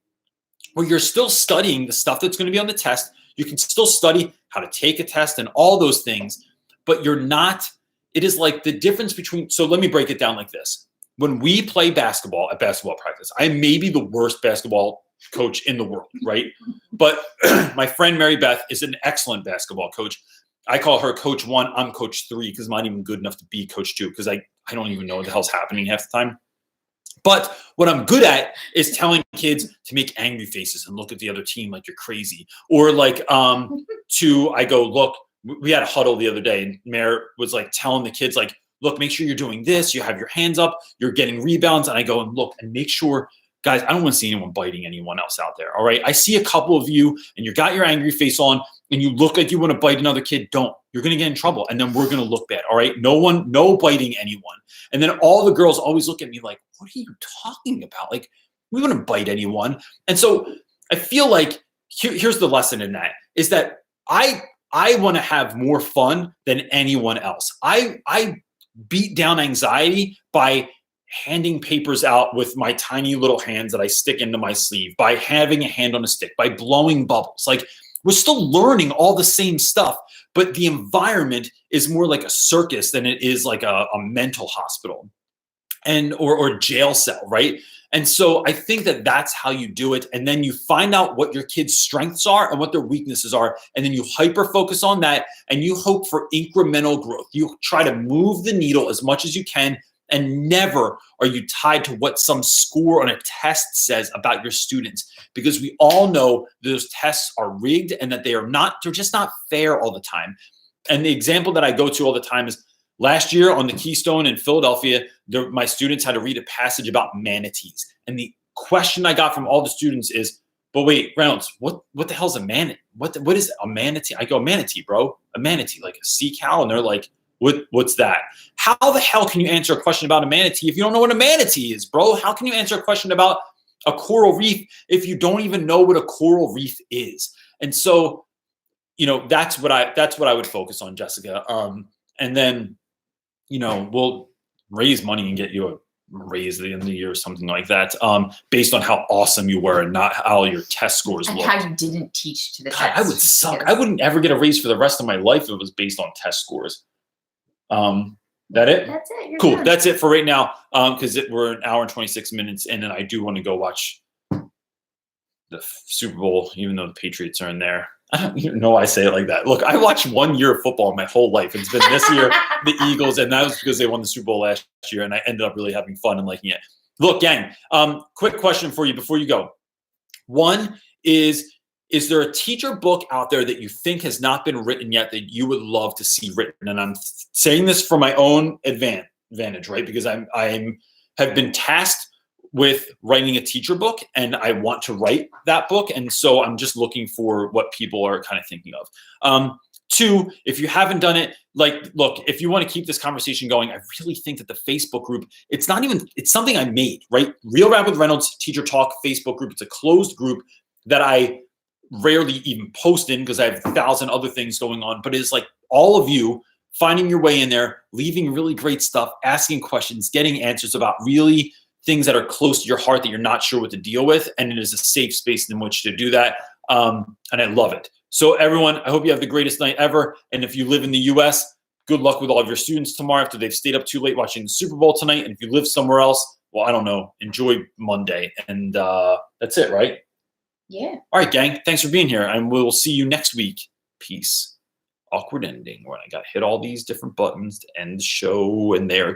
Speaker 1: Where you're still studying the stuff that's going to be on the test. You can still study how to take a test and all those things, but you're not, it is like the difference between, so let me break it down like this. When we play basketball at basketball practice, I may be the worst basketball coach in the world, right? But my friend Mary Beth is an excellent basketball coach. I call her Coach 1. I'm Coach 3 because I'm not even good enough to be Coach 2 because I don't even know what the hell's happening half the time. But what I'm good at is telling kids to make angry faces and look at the other team like you're crazy. Or like I go, look, we had a huddle the other day and Mare was like telling the kids like, look, make sure you're doing this. You have your hands up. You're getting rebounds. And I go and look and make sure, guys, I don't want to see anyone biting anyone else out there. All right. I see a couple of you and you got your angry face on and you look like you want to bite another kid. Don't. You're going to get in trouble. And then we're going to look bad. All right. No biting anyone. And then all the girls always look at me like, what are you talking about? Like, we wouldn't bite anyone. And so I feel like here's the lesson in that is that I want to have more fun than anyone else. I beat down anxiety by handing papers out with my tiny little hands that I stick into my sleeve, by having a hand on a stick, by blowing bubbles. Like, we're still learning all the same stuff, but the environment is more like a circus than it is like a mental hospital and or jail cell, right? And so I think that that's how you do it. And then you find out what your kids' strengths are and what their weaknesses are. And then you hyper focus on that and you hope for incremental growth. You try to move the needle as much as you can. And never are you tied to what some score on a test says about your students, because we all know those tests are rigged and that they're just not fair all the time. And the example that I go to all the time is last year on the Keystone in Philadelphia, my students had to read a passage about manatees. And the question I got from all the students is, but wait, Reynolds, what the hell's a manatee? What is a manatee? I go, manatee, bro, a manatee, like a sea cow. And they're like, what's that? How the hell can you answer a question about a manatee if you don't know what a manatee is, bro? How can you answer a question about a coral reef if you don't even know what a coral reef is? And so, that's what I would focus on, Jessica. And then, we'll raise money and get you a raise at the end of the year or something like that, based on how awesome you were and not how your test scores
Speaker 3: and
Speaker 1: looked.
Speaker 3: how you didn't teach to the
Speaker 1: God,
Speaker 3: test.
Speaker 1: I would suck. I wouldn't ever get a raise for the rest of my life if it was based on test scores. That it?
Speaker 3: That's it. You're
Speaker 1: Cool.
Speaker 3: done.
Speaker 1: That's it for right now. Because we're an hour and 26 minutes in, and I do want to go watch the Super Bowl, even though the Patriots are in there. I don't even know why I say it like that. Look, I watched 1 year of football my whole life. It's been this year, the Eagles, and that was because they won the Super Bowl last year, and I ended up really having fun and liking it. Look, gang, quick question for you before you go. One is there a teacher book out there that you think has not been written yet that you would love to see written? And I'm saying this for my own advantage, right? Because I have been tasked with writing a teacher book and I want to write that book. And so I'm just looking for what people are kind of thinking of. Two, if you haven't done it, look, if you want to keep this conversation going, I really think that the Facebook group, it's something I made, right? Real Rap with Reynolds Teacher Talk Facebook group. It's a closed group that I rarely even post in because I have 1,000 other things going on, but it's like all of you finding your way in there, leaving really great stuff, asking questions, getting answers about really things that are close to your heart that you're not sure what to deal with. And it is a safe space in which to do that. And I love it. So everyone, I hope you have the greatest night ever. And if you live in the US, good luck with all of your students tomorrow after they've stayed up too late watching the Super Bowl tonight. And if you live somewhere else, well, I don't know, enjoy Monday. And that's it, right?
Speaker 3: Yeah.
Speaker 1: All right, gang. Thanks for being here. And we'll see you next week. Peace. Awkward ending when I got to hit all these different buttons to end the show and they're